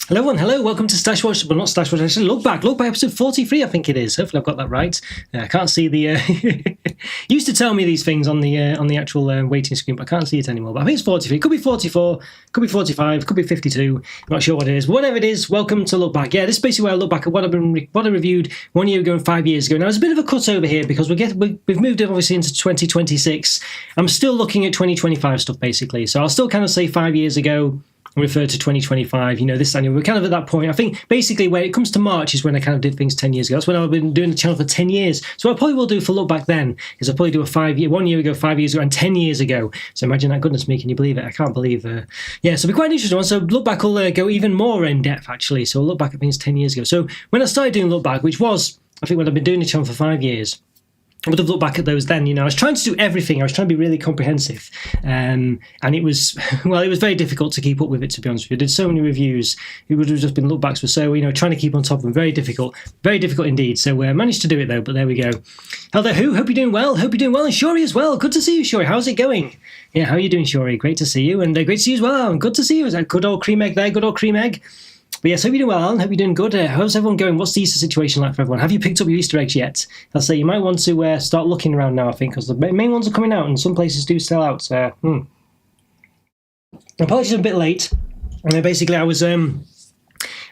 Hello everyone, hello, welcome to Stash Watch, well not Stash Watch, actually Look Back episode 43 I think it is, hopefully I've got that right. I can't see the, used to tell me these things on the actual waiting screen, but I can't see it anymore, but I think it's 43, could be 44, could be 45, could be 52, I'm not sure what it is, but whatever it is, welcome to Look Back. Yeah, this is basically where I look back at what I reviewed 1 year ago and 5 years ago. Now there's a bit of a cut over here because we've moved it obviously into 2026, I'm still looking at 2025 stuff basically, so I'll still kind of say 5 years ago, refer to 2025, this annual. We're kind of at that point. I think basically when it comes to March is when I kind of did things 10 years ago. That's when I've been doing the channel for 10 years. So what I probably will do for Look Back then is I'll probably do a 1 year ago, 5 years ago, and 10 years ago. So imagine that, goodness me, can you believe it? I can't believe so it'll be quite an interesting one. So Look Back will go even more in depth actually. So Look Back at things 10 years ago. So when I started doing Look Back, which was, I think when I've been doing the channel for 5 years, I would have looked back at those then, I was trying to do everything. I was trying to be really comprehensive. And it was, well, it was very difficult to keep up with it, to be honest with you. I did so many reviews. It would have just been look backs were so, trying to keep on top of them. Very difficult indeed. So I managed to do it though, but there we go. Hello, who? Hope you're doing well. Hope you're doing well. And Shori as well. Good to see you, Shori. How's it going? Yeah, how are you doing, Shori? Great to see you. And great to see you as well. And good to see you. Is that good old cream egg there? Good old cream egg. But yes, hope you're doing well, Alan. Hope you're doing good. How's everyone going? What's the Easter situation like for everyone? Have you picked up your Easter eggs yet? I'll say you might want to start looking around now, I think, because the main ones are coming out and some places do sell out. Apologies, I'm a bit late. And basically, I was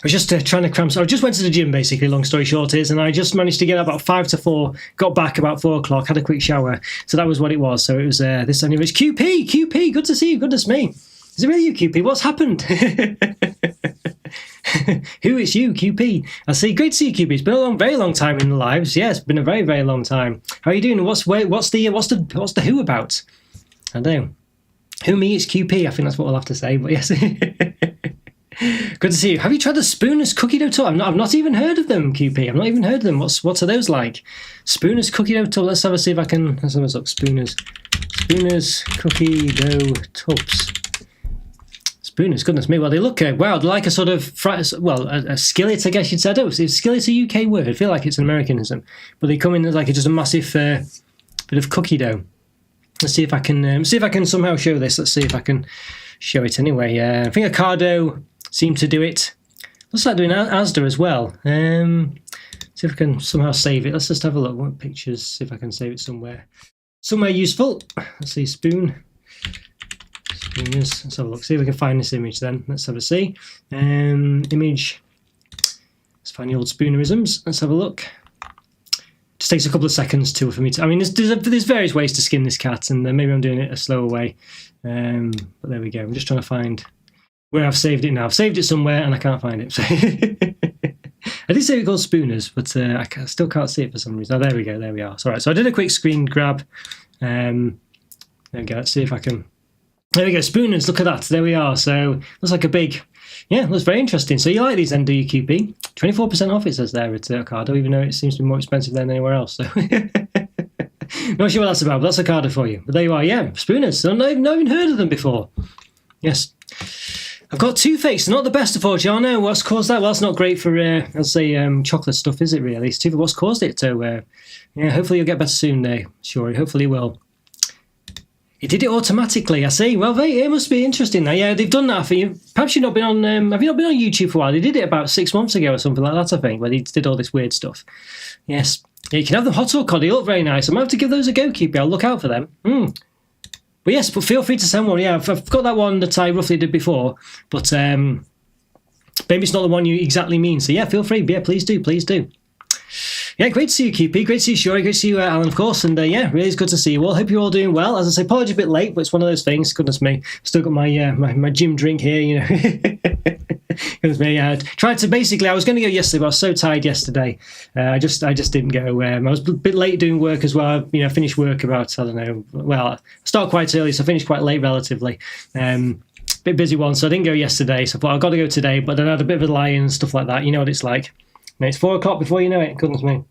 just trying to cram. So I just went to the gym, basically, long story short is, and I just managed to get about 5 to 4, got back about 4 o'clock, had a quick shower. So that was what it was. So it was this anyway. It's QP, good to see you, goodness me. Is it really you, QP? What's happened? Who is you, QP? I see. Great to see you, QP. It's been a very long time in the lives. Yeah, it's been a very, very long time. How are you doing? What's the who about? I don't know. Who me? It's QP. I think that's what we'll have to say. But yes, good to see you. Have you tried the Spooner's cookie dough top? I've not even heard of them, QP. I've not even heard of them. What are those like? Spooner's cookie dough top. Let's have a see if I can. Let's have a look. Spooner's cookie dough tops. Spooners, goodness me. Well, they look, wow, they're like a sort of, a skillet, I guess you'd say. I don't know, is skillet a UK word? I feel like it's an Americanism. But they come in as like just a massive bit of cookie dough. Let's see if I can somehow show this. Let's see if I can show it anyway. I think Ocado seemed to do it. Looks like doing Asda as well. See if I can somehow save it. Let's just have a look. What pictures? See if I can save it somewhere. Somewhere useful. Let's see, spoon. Let's have a look, see if we can find this image then. Let's have a see. Image. Let's find the old Spoonerisms. Let's have a look. Just takes a couple of seconds for me to. I mean, there's various ways to skin this cat, and maybe I'm doing it a slower way. But there we go. I'm just trying to find where I've saved it now. I've saved it somewhere and I can't find it. So I did say it called Spooners, but I still can't see it for some reason. Oh, there we go. There we are. All right. So I did a quick screen grab. There we go. Let's see if I can. There we go, Spooners, look at that, there we are. So, looks like a big, looks very interesting. So you like these then, do you, QP? 24% off it says there at Ocado, even though it seems to be more expensive than anywhere else. So, not sure what that's about, but that's Ocado for you. But there you are, Spooners. I've not even heard of them before. Yes. I've got toothaches, not the best of fortune. Oh no, what's caused that? Well, that's not great for, chocolate stuff, is it really? It's what's caused it. So, hopefully you'll get better soon there, Shori. Hopefully you will. It did it automatically, I see. Well, it must be interesting now. Yeah, they've done that for you. Perhaps you've not been on. Have you not been on YouTube for a while? They did it about 6 months ago or something like that, I think, where they did all this weird stuff. Yes, you can have them hot or cold. They look very nice. I might have to give those a go, QP. I'll look out for them. But yes, but feel free to send one. Yeah, I've got that one that I roughly did before, but maybe it's not the one you exactly mean. So yeah, feel free. Yeah, please do. Yeah, great to see you, QP. Great to see you, Shori. Great to see you, Alan, of course. And really is good to see you all. Hope you're all doing well. As I say, apologies a bit late, but it's one of those things. Goodness me, still got my gym drink here. Goodness me. Tried to basically. I was going to go yesterday, but I was so tired yesterday. I just didn't go. I was a bit late doing work as well. I finished work about I don't know. Well, I start quite early, so I finished quite late relatively. Bit busy one, so I didn't go yesterday. So I thought I've got to go today, but then I had a bit of a lie-in and stuff like that. You know what it's like. And it's 4 o'clock before you know it. Goodness me.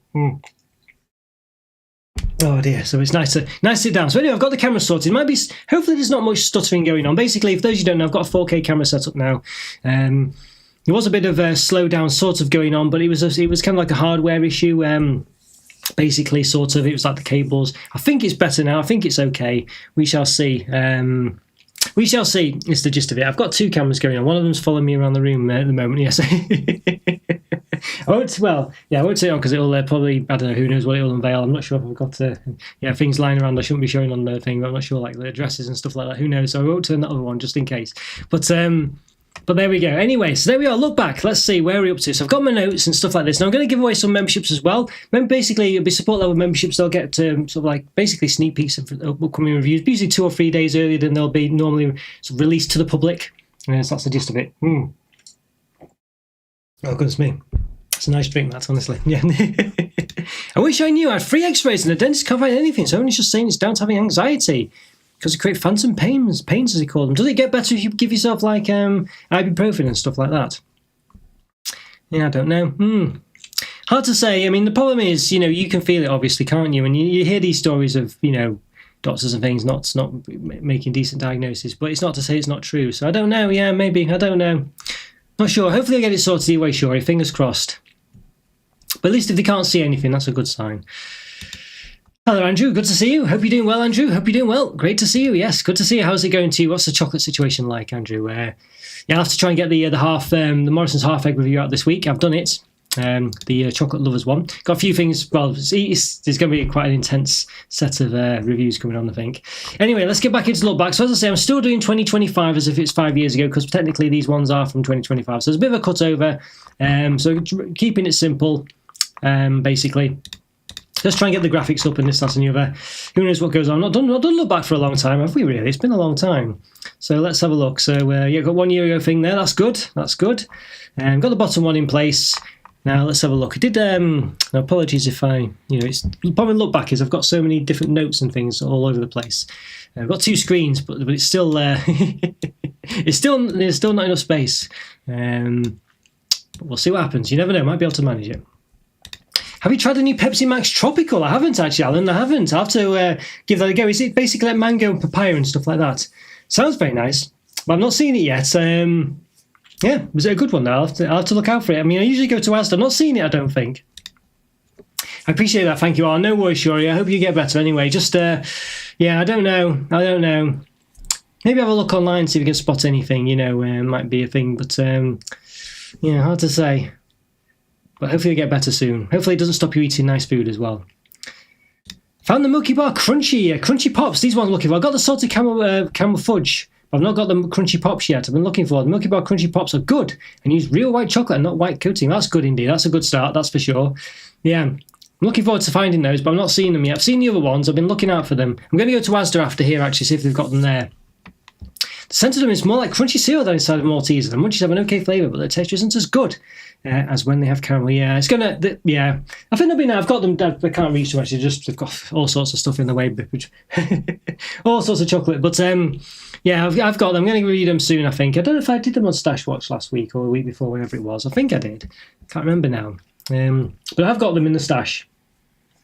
Oh dear. So it's nice to sit down. So anyway, I've got the camera sorted. It might be. Hopefully, there's not much stuttering going on. Basically, for those you don't know, I've got a 4K camera set up now. There was a bit of a slowdown sort of going on, but it was kind of like a hardware issue. Basically, sort of, it was like the cables. I think it's better now. I think it's okay. We shall see. We shall see. It's the gist of it. I've got 2 cameras going on. One of them's following me around the room at the moment. Yes. I won't say it on because it'll probably, I don't know, who knows what it'll unveil. I'm not sure if I've got things lying around I shouldn't be showing on the thing. I'm not sure, like the addresses and stuff like that. Who knows? So I won't turn that other one just in case. But there we go. Anyway, so there we are. Look back. Let's see where we're up to. So I've got my notes and stuff like this. Now I'm going to give away some memberships as well. Basically, it'll be support level memberships. They'll get sort of like basically sneak peeks of upcoming reviews, usually 2 or 3 days earlier than they'll be normally sort of released to the public. So that's the gist of it. Oh, goodness me. It's a nice drink, that, honestly. Yeah. I wish I knew. I had 3 x-rays and the dentist can't find anything. So everyone's just saying it's down to having anxiety. Because it create phantom pains as they call them. Does it get better if you give yourself like ibuprofen and stuff like that? Yeah, I don't know. Hard to say. I mean, the problem is, you can feel it, obviously, can't you? And you hear these stories of, doctors and things not making decent diagnoses, but it's not to say it's not true. So I don't know. Yeah, maybe. I don't know. Not sure. Hopefully I get it sorted anyway, Shuri. Fingers crossed. But at least if they can't see anything, that's a good sign. Hello, Andrew. Good to see you. Hope you're doing well, Andrew. Hope you're doing well. Great to see you. Yes, good to see you. How's it going to you? What's the chocolate situation like, Andrew? I'll have to try and get the Morrison's half egg review out this week. I've done it. The chocolate lovers one. Got a few things. Well, there's going to be quite an intense set of reviews coming on, I think. Anyway, let's get back into the look back. So as I say, I'm still doing 2025 as if it's 5 years ago because technically these ones are from 2025. So there's a bit of a cut over. So keeping it simple, basically. Let's try and get the graphics up in this, that and the other. Who knows what goes on. Not done look back for a long time, have we really? It's been a long time. So let's have a look. So got 1 year ago thing there. That's good. That's good. Got the bottom one in place. Now let's have a look. I did. Apologies if it's the problem. Look back is I've got so many different notes and things all over the place. I've got 2 screens, but it's still there's still not enough space. But we'll see what happens. You never know. Might be able to manage it. Have you tried the new Pepsi Max Tropical? I haven't actually, Alan. I haven't. I'll have to give that a go. Is it basically like mango and papaya and stuff like that? Sounds very nice. But I've not seen it yet. Was it a good one now? I'll have to look out for it. I mean, I usually go to Asda. I've not seen it, I don't think. I appreciate that. Thank you all. No worries, Shuri. I hope you get better anyway. Just, I don't know. Maybe have a look online, see if we can spot anything, might be a thing. But, hard to say. But hopefully you get better soon. Hopefully it doesn't stop you eating nice food as well. Found the Milky Bar Crunchy Pops. These ones I'm looking for. I've got the salted caramel fudge. I've not got the Crunchy Pops yet. I've been looking for. The Milky Bar Crunchy Pops are good. And use real white chocolate and not white coating. That's good indeed. That's a good start, that's for sure. Yeah, I'm looking forward to finding those, but I've not seen them yet. I've seen the other ones. I've been looking out for them. I'm going to go to Asda after here, actually, see if they've got them there. The scent of them is more like crunchy cereal than inside of Maltesers. The munchies have an okay flavour, but the texture isn't as good as when they have caramel. Yeah, it's going to... I think they'll be now. I've got them... They can't reach them, actually. They've got all sorts of stuff in the way. All sorts of chocolate. But, I've got them. I'm going to read them soon, I think. I don't know if I did them on Stash Watch last week or the week before, whenever it was. I think I did. Can't remember now. But I've got them in the stash.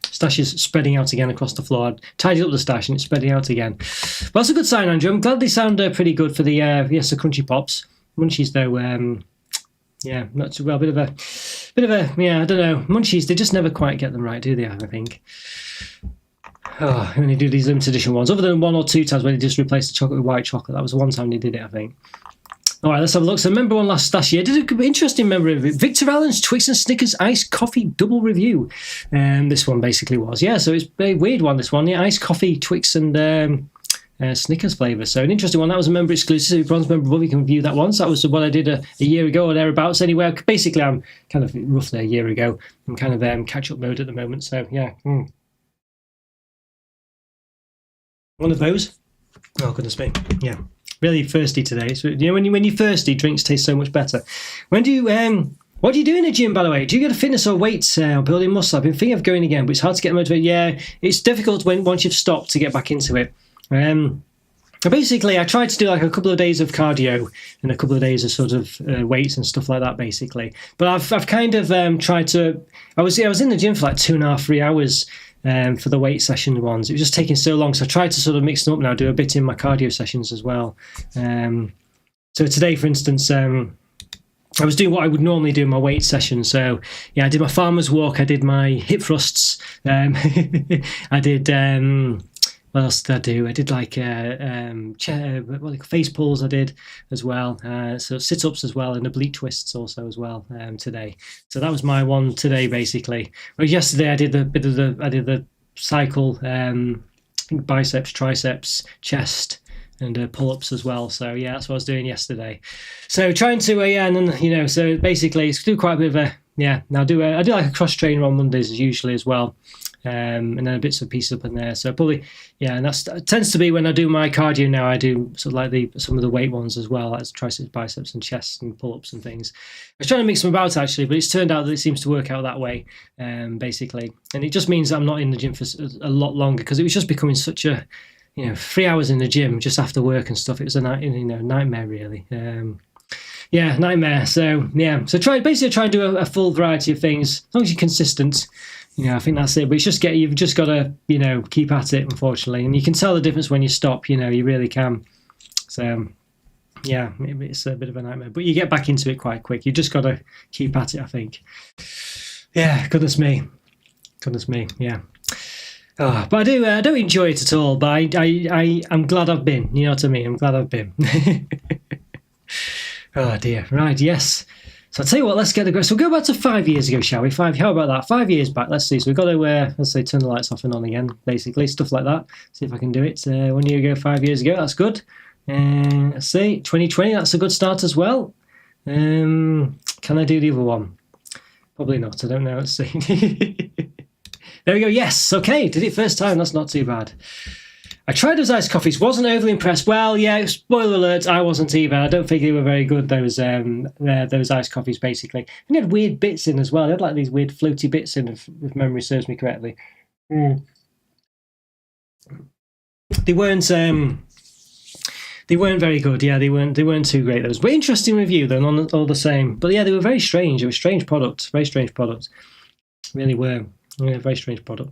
Stash is spreading out again across the floor. I tidied up the stash and it's spreading out again. But that's a good sign, Andrew. I'm glad they sound pretty good for the the Crunchy Pops. Munchies, though, not too well. Bit of a, I don't know. Munchies, they just never quite get them right, do they? I think. Oh, when they do these limited edition ones, other than 1 or 2 times when they just replaced the chocolate with white chocolate. That was the one time they did it, I think. All right, let's have a look. So, member one last year. Did an interesting member review. Victor Allen's Twix and Snickers iced coffee double review. This one basically was. Yeah, so it's a very weird one, this one. Yeah, iced coffee, Twix and Snickers flavour. So, an interesting one. That was a member exclusive. Bronze member above, you can view that one. So, that was what I did a year ago or thereabouts. Anyway, basically, I'm kind of roughly a year ago. I'm kind of catch-up mode at the moment. So, yeah. One of those. Oh, goodness me. Yeah. Really thirsty today. So, when you're thirsty, drinks taste so much better. What do you do in the gym, by the way? Do you go to fitness or weights or building muscle? I've been thinking of going again, but it's hard to get motivated. Yeah, it's difficult once you've stopped to get back into it. Basically, I tried to do like a couple of days of cardio and a couple of days of sort of weights and stuff like that, basically. But I've kind of tried to. I was in the gym for like 2.5, 3 hours. For the weight session ones. It was just taking so long, so I tried to sort of mix them up now, do a bit in my cardio sessions as well. So today, for instance, I was doing what I would normally do in my weight session. So yeah, I did my farmer's walk, I did my hip thrusts, I did what else did I do? I did like face pulls. I did as well. So sit-ups as well, and oblique twists also as well today. So that was my one today basically. Whereas yesterday I did the cycle. I think biceps, triceps, chest, and pull-ups as well. So yeah, that's what I was doing yesterday. So trying to and then so basically it's do quite a bit of a Now I do like a cross trainer on Mondays usually as well. And then bits of pieces up in there. So probably, and that tends to be when I do my cardio now. I do sort of like some of the weight ones as well, as triceps, biceps, and chest and pull-ups and things. I was trying to mix them about actually, but it's turned out that it seems to work out that way, basically. And it just means that I'm not in the gym for a lot longer, because it was just becoming such a, 3 hours in the gym just after work and stuff. It was a nightmare really. Nightmare. So try and do a full variety of things as long as you're consistent. I think that's it. But you've just got to, keep at it, unfortunately. And you can tell the difference when you stop, you really can. So, it's a bit of a nightmare. But you get back into it quite quick. You just got to keep at it, I think. Yeah, goodness me, yeah. Oh, but I don't enjoy it at all. But I'm glad I've been. You know what I mean? I'm glad I've been. Oh, dear. Right, yes. So I'll tell you what, let's we'll go back to 5 years ago, shall we? How about that? 5 years back, let's see. So we've got to, turn the lights off and on again, basically, stuff like that. See if I can do it. 1 year ago, 5 years ago, that's good. Let's see, 2020, that's a good start as well. Can I do the other one? Probably not, I don't know, let's see. There we go, yes, okay, did it first time, that's not too bad. I tried those iced coffees, wasn't overly impressed. Well, yeah, spoiler alert, I wasn't either. I don't think they were very good, those iced coffees, basically. And they had weird bits in as well. They had like these weird floaty bits in, if memory serves me correctly. They weren't very good. Yeah, they weren't too great. Those, but interesting review though, all the same. But yeah, they were very strange. It was a strange product, very strange product. Really were. Yeah, very strange product.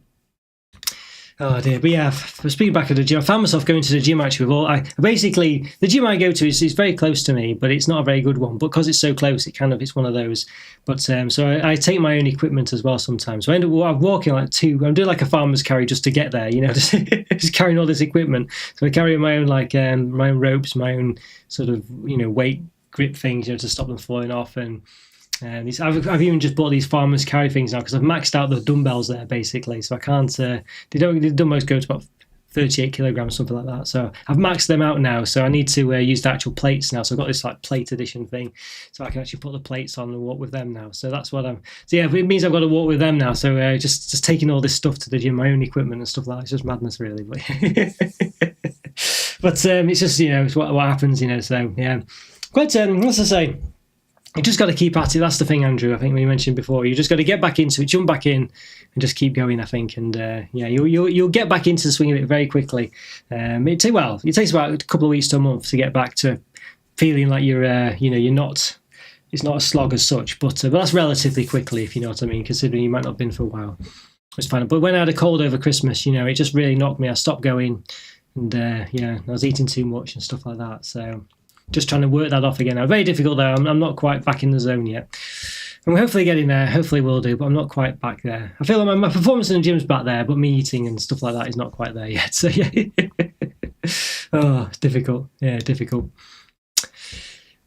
Oh dear, but yeah, speaking back at the gym, I found myself going to the gym actually. Basically, the gym I go to is very close to me, but it's not a very good one. But because it's so close, it's one of those. But so I take my own equipment as well sometimes. So I end up walking I'm doing like a farmer's carry just to get there, just carrying all this equipment. So I carry my own my own ropes, my own sort of weight grip things, to stop them falling off. And I've even just bought these farmers carry things now because I've maxed out the dumbbells there basically, so I can't. The dumbbells go to about 38 kilograms, something like that. So I've maxed them out now. So I need to use the actual plates now. So I've got this plate edition thing, so I can actually put the plates on and walk with them now. So that's what I'm. So yeah, it means I've got to walk with them now. So just taking all this stuff to the gym, my own equipment and stuff like that. It's just madness, really. But it's just it's what happens, So yeah, quite. What's I say? You just got to keep at it. That's the thing, Andrew. I think we mentioned before. You just got to get back into it, jump back in, and just keep going. I think, and you'll get back into the swing of it very quickly. It takes about a couple of weeks to a month to get back to feeling like you're not. It's not a slog as such, but that's relatively quickly, if you know what I mean. Considering you might not have been for a while, it's fine. But when I had a cold over Christmas, it just really knocked me. I stopped going, and I was eating too much and stuff like that. So. Just trying to work that off again now. Very difficult though. I'm not quite back in the zone yet. I'm hopefully getting there. Hopefully we'll do, but I'm not quite back there. I feel like my performance in the gym's back there, but me eating and stuff like that is not quite there yet. So yeah. Oh, difficult. Yeah, difficult.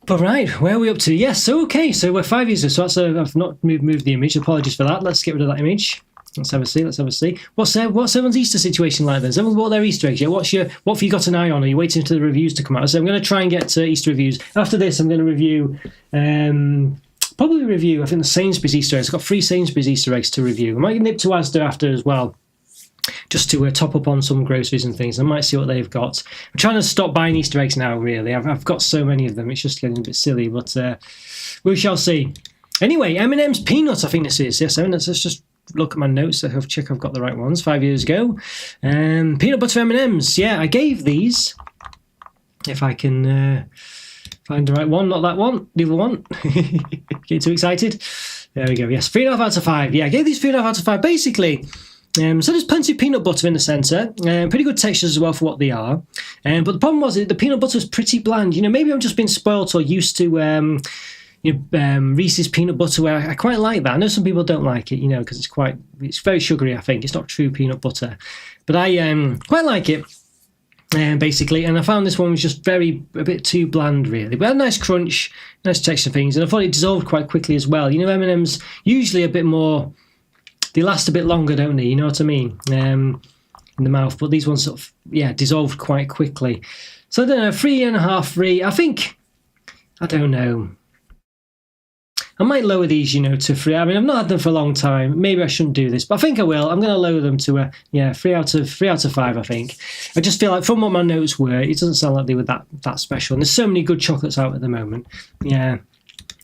But right, where are we up to? Yes, so okay. So we're 5 years ago. So I've not moved the image. Apologies for that. Let's get rid of that image. Let's have a see. What's everyone's Easter situation like then? Has everyone bought their Easter eggs yet? What have you got an eye on? Are you waiting for the reviews to come out? So I'm going to try and get Easter reviews. After this, I'm going to review, I think the Sainsbury's Easter eggs. I've got 3 Sainsbury's Easter eggs to review. I might nip to Asda after as well, just to top up on some groceries and things. I might see what they've got. I'm trying to stop buying Easter eggs now, really. I've got so many of them. It's just getting a bit silly, but we shall see. Anyway, M&M's Peanuts, I think this is. Yes, let's just look at my notes. I have to check I've got the right ones. 5 years ago. Peanut butter M&M's. Yeah, I gave these. If I can find the right one, not that one, the other one. Get too excited. There we go. Yes, 3.5 out of 5. Yeah, I gave these 3.5 out of 5. Basically, so there's plenty of peanut butter in the centre. Pretty good textures as well for what they are. But the problem was the peanut butter was pretty bland. Maybe I'm just being spoilt or used to Reese's peanut butter, where I quite like that. I know some people don't like it, because it's very sugary. I think it's not true peanut butter, but I quite like it. Basically, and I found this one was just a bit too bland, really. But had a nice crunch, nice texture things, and I thought it dissolved quite quickly as well. M&Ms usually a bit more, they last a bit longer, don't they? You know what I mean? In the mouth, but these ones sort of, dissolved quite quickly. So I don't know, 3.5 free. I think, I don't know. I might lower these, to 3. I mean, I've not had them for a long time. Maybe I shouldn't do this, but I think I will. I'm going to lower them to a 3 out of 5. I think. I just feel like from what my notes were, it doesn't sound like they were that special. And there's so many good chocolates out at the moment. Yeah,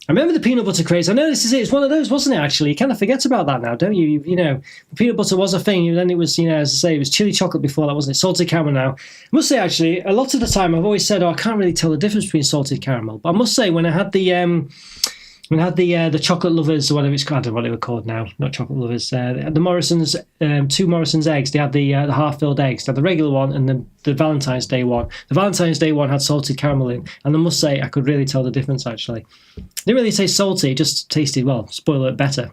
I remember the peanut butter craze. I know this is it. It's one of those, wasn't it? Actually, you kind of forget about that now, don't you? The peanut butter was a thing, and then it was, as I say, it was chili chocolate before that, wasn't it? Salted caramel now. I must say, actually, a lot of the time I've always said, I can't really tell the difference between salted caramel. But I must say, when I had the chocolate lovers, or whatever it's called, I don't know what they were called now, not chocolate lovers. The Morrison's, 2 Morrison's eggs. They had the half-filled eggs. They had the regular one and the Valentine's Day one. The Valentine's Day one had salted caramel in, and I must say I could really tell the difference. Actually, it didn't really taste salty. It just tasted, well, spoiler alert, better.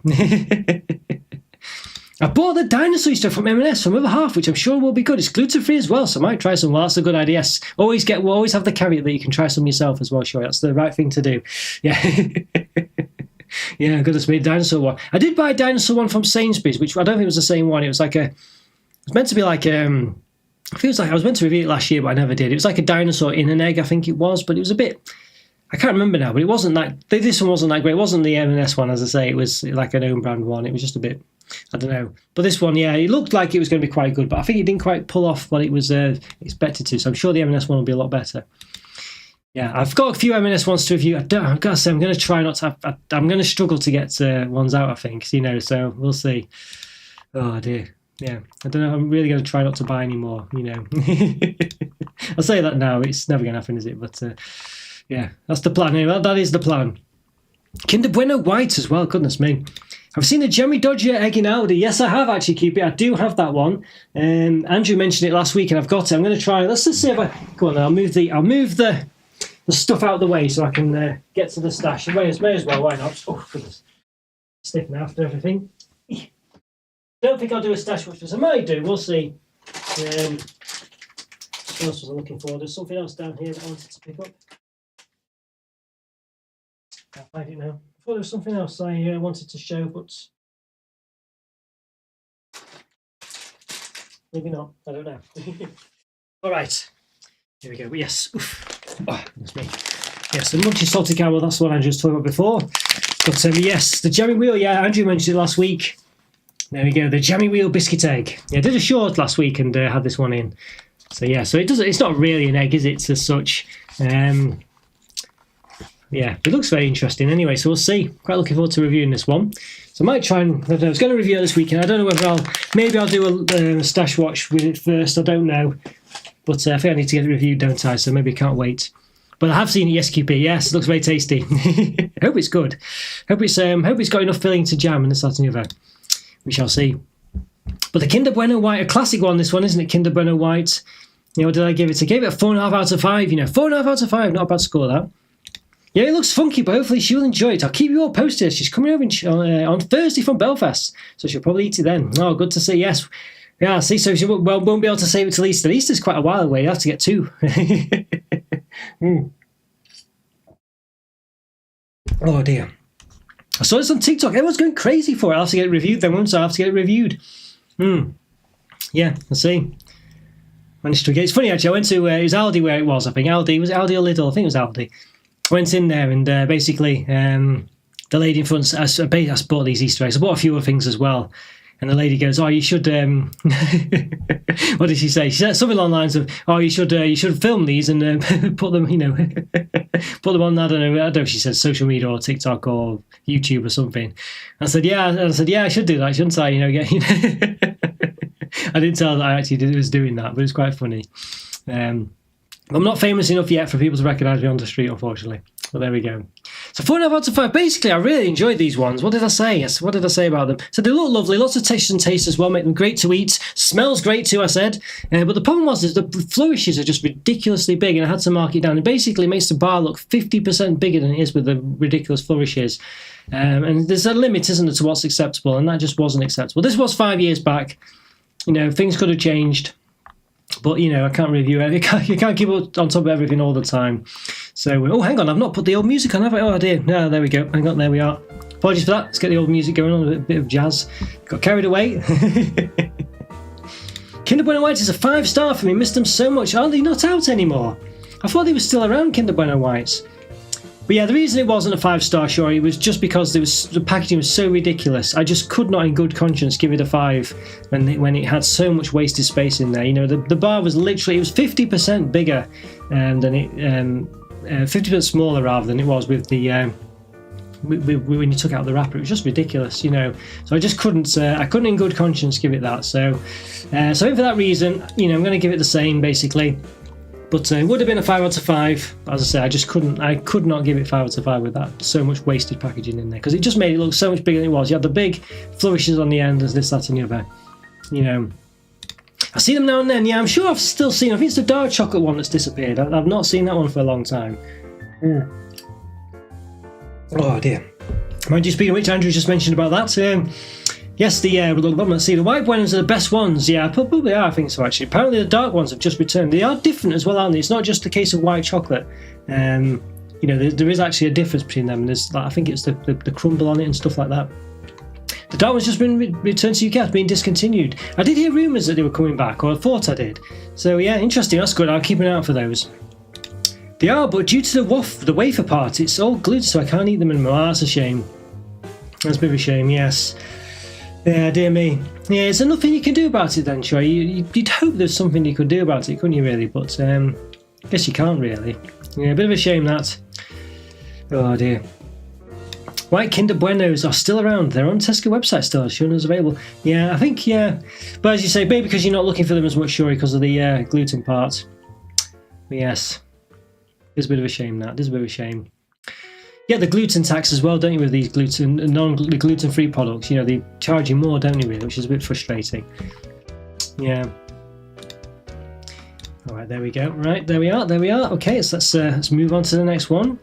I bought the dinosaur stuff from M&S from other half, which I'm sure will be good. It's gluten-free as well, so I might try some. Well, that's a good idea. Yes, always have the caveat that you can try some yourself as well, sure. That's the right thing to do. Yeah. Yeah, goodness me, dinosaur one. I did buy a dinosaur one from Sainsbury's, which I don't think it was the same one. It was meant to be like, I was meant to review it last year, but I never did. It was like a dinosaur in an egg, I think it was, but it was a bit, I can't remember now, but it wasn't this one wasn't that great. It wasn't the M&S one, as I say. It was like an own brand one. It was just a bit, I don't know. But this one, it looked like it was going to be quite good, but I think it didn't quite pull off what it was expected to. So I'm sure the M&S one will be a lot better. Yeah, I've got a few M&S ones to review. I've got to say, I'm going to try not to. I'm going to struggle to get ones out, I think. So we'll see. Oh dear. Yeah, I don't know. I'm really going to try not to buy any more. I'll say that now. It's never going to happen, is it? But that's the plan. Anyway, that is the plan. Kinder Bueno White as well. Goodness me. I've seen a Jemmy Dodger egg in Aldi. Yes, I have actually, Cupid. I do have that one. Andrew mentioned it last week, and I've got it. I'm going to try. Let's just see if I go on. I'll move the stuff out of the way so I can get to the stash. May as well. Why not? Oh goodness, stiff now after everything. Don't think I'll do a stash watch, but I might do. We'll see. What else was I looking for? There's something else down here that I wanted to pick up. Can't find it now. I thought there was something else I wanted to show, but maybe not. I don't know. All right. Here we go. Yes. Oof. Oh, that's me. Yes, the munchy salted caramel. That's what I just talked about before. But yes, the jammy wheel. Yeah, Andrew mentioned it last week. There we go. The jammy wheel biscuit egg. Yeah, I did a short last week and had this one in. So yeah, so it's not really an egg, is it? As such. Yeah, it looks very interesting. Anyway, so we'll see. Quite looking forward to reviewing this one. So I might try and, I was going to review it this weekend. I don't know whether maybe I'll do a stash watch with it first. I don't know. But I think I need to get it reviewed, don't I? So maybe I can't wait. But I have seen it, yes, QP. Yes, it looks very tasty. I hope it's good. Hope it's got enough filling to jam and this, that, and the other. We shall see. But the Kinder Bueno White, a classic one, this one, isn't it? Kinder Bueno White. What did I give it? I gave it a 4.5 out of 5. 4.5 out of 5. Not a bad score, that. Yeah, it looks funky, but hopefully she'll enjoy it. I'll keep you all posted. She's coming over on Thursday from Belfast, so she'll probably eat it then. Oh, good to see. Yes. Yeah, see, so she won't be able to save it till Easter. Easter's quite a while away. You have to get 2. Oh, dear. I saw this on TikTok. Everyone's going crazy for it. I'll have to get it reviewed then, won't I? I'll have to get it reviewed. Yeah, let's see. Managed to get. It's funny, actually. I went to, it was Aldi where it was, I think. Aldi. Was it Aldi or Lidl? I think it was Aldi. I went in there and basically the lady in front, I bought these Easter eggs. I bought a few other things as well. And the lady goes, "Oh, you should." What did she say? She said something along the lines of, "Oh, you should film these and put them, put them on." I don't know if she said social media or TikTok or YouTube or something. I said, "Yeah." I should do that, shouldn't I? I didn't tell her that I actually was doing that, but it's quite funny. I'm not famous enough yet for people to recognise me on the street, unfortunately. But there we go. So 4.5 out of 5. Basically, I really enjoyed these ones. What did I say? Yes, what did I say about them? So they look lovely, lots of texture and taste as well, make them great to eat. Smells great too, I said. But the problem was is the flourishes are just ridiculously big, and I had to mark it down. It basically makes the bar look 50% bigger than it is with the ridiculous flourishes. And there's a limit, isn't there, to what's acceptable, and that just wasn't acceptable. This was 5 years back. Things could have changed. But, I can't review it. You can't keep on top of everything all the time. So, oh, hang on, I've not put the old music on, have I? Oh, dear. No, there we go. Hang on, there we are. Apologies for that. Let's get the old music going on, a bit of jazz. Got carried away. Kinder Bueno Whites is a 5-star for me. Missed them so much. Are they not out anymore? I thought they were still around, Kinder Bueno Whites. But yeah, the reason it wasn't a 5-star, sure, it was just because the packaging was so ridiculous. I just could not in good conscience give it a 5 when it had so much wasted space in there. The bar was literally, it was 50% bigger than it, 50% smaller rather than it was with the, when you took out the wrapper. It was just ridiculous, So I just couldn't, I couldn't in good conscience give it that. So for that reason, I'm going to give it the same, basically. But it would have been a 5 out of 5. As I say, I could not give it 5 out of 5 with that. So much wasted packaging in there. Because it just made it look so much bigger than it was. You had the big flourishes on the end, there's this, that and the other. I see them now and then. Yeah, I'm sure I've still seen, I think it's the dark chocolate one that's disappeared. I've not seen that one for a long time. Oh dear. Mind you, speaking of which, Andrew just mentioned about that. Yes, the white ones are the best ones. Yeah, probably are. I think so. Actually, apparently the dark ones have just returned. They are different as well, aren't they? It's not just a case of white chocolate. There is actually a difference between them. There's, I think it's the crumble on it and stuff like that. The dark one's just been returned to UK. It's been discontinued. I did hear rumours that they were coming back, or I thought I did. So yeah, interesting. That's good. I'll keep an eye out for those. They are, but due to the wafer part, it's all glued, so I can't eat them anymore. Oh, that's a shame. That's a bit of a shame. Yes. Yeah, dear me. Yeah, is there nothing you can do about it then, Troy? You'd hope there's something you could do about it, couldn't you, really? But I guess you can't, really. Yeah, a bit of a shame, that. Oh, dear. White Kinder Buenos are still around. They're on Tesco website still, showing us available. Yeah, I think, yeah. But as you say, maybe because you're not looking for them as much, Shuri, because of the gluten part. But yes. It's a bit of a shame, that. It is a bit of a shame. You get the gluten tax as well, don't you, with these gluten-free products? They charge you more, don't you, really, which is a bit frustrating. Yeah. All right, there we go. Right, there we are. Okay, so let's move on to the next one.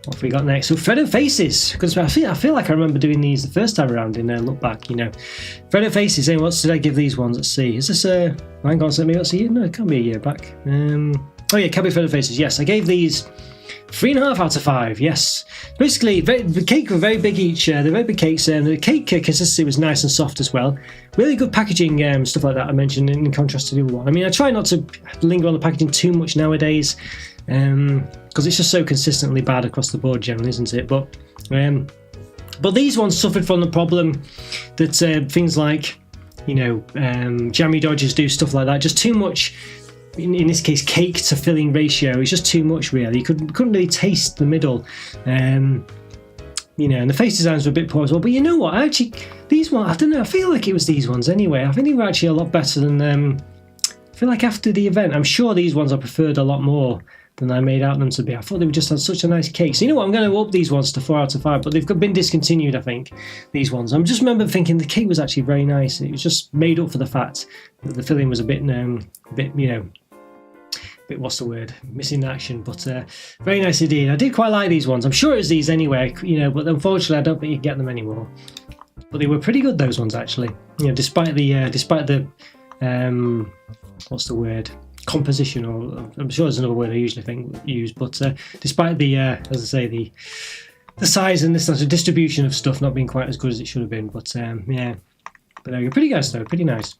What have we got next? So Freddo Faces, because I feel like I remember doing these the first time around in Look Back. Freddo Faces. And what did I give these ones? Let's see. Is this a? Hang on, maybe that's a year. No, it can't be a year back. Oh yeah, Cadbury Freddo Faces. Yes, I gave these 3.5 out of 5. Yes, basically the cake were very big each. They're very big cakes. The cake consistency was nice and soft as well. Really good packaging, stuff like that. I mentioned in contrast to the other one. I mean, I try not to linger on the packaging too much nowadays, because it's just so consistently bad across the board, generally, isn't it? But these ones suffered from the problem that things like jammy dodgers do, stuff like that. Just too much. In this case, cake to filling ratio is just too much, really. You couldn't really taste the middle, and the face designs were a bit poor as well. But you know what? Actually, these ones, I don't know. I feel like it was these ones anyway. I think they were actually a lot better than. I feel like after the event, I'm sure these ones I preferred a lot more than I made out them to be. I thought they just had such a nice cake. So you know what? I'm going to up these ones to 4 out of 5, but they've been discontinued, I think, these ones. I just remember thinking the cake was actually very nice. It was just made up for the fact that the filling was a bit what's the word? Missing action, but very nice indeed. I did quite like these ones. I'm sure it was these anyway, but unfortunately I don't think you can get them anymore. But they were pretty good, those ones, actually. Despite the what's the word? Composition, or I'm sure there's another word I usually use, but despite the as I say, the size and this sort of distribution of stuff not being quite as good as it should have been, but yeah. But they're pretty nice though, pretty nice.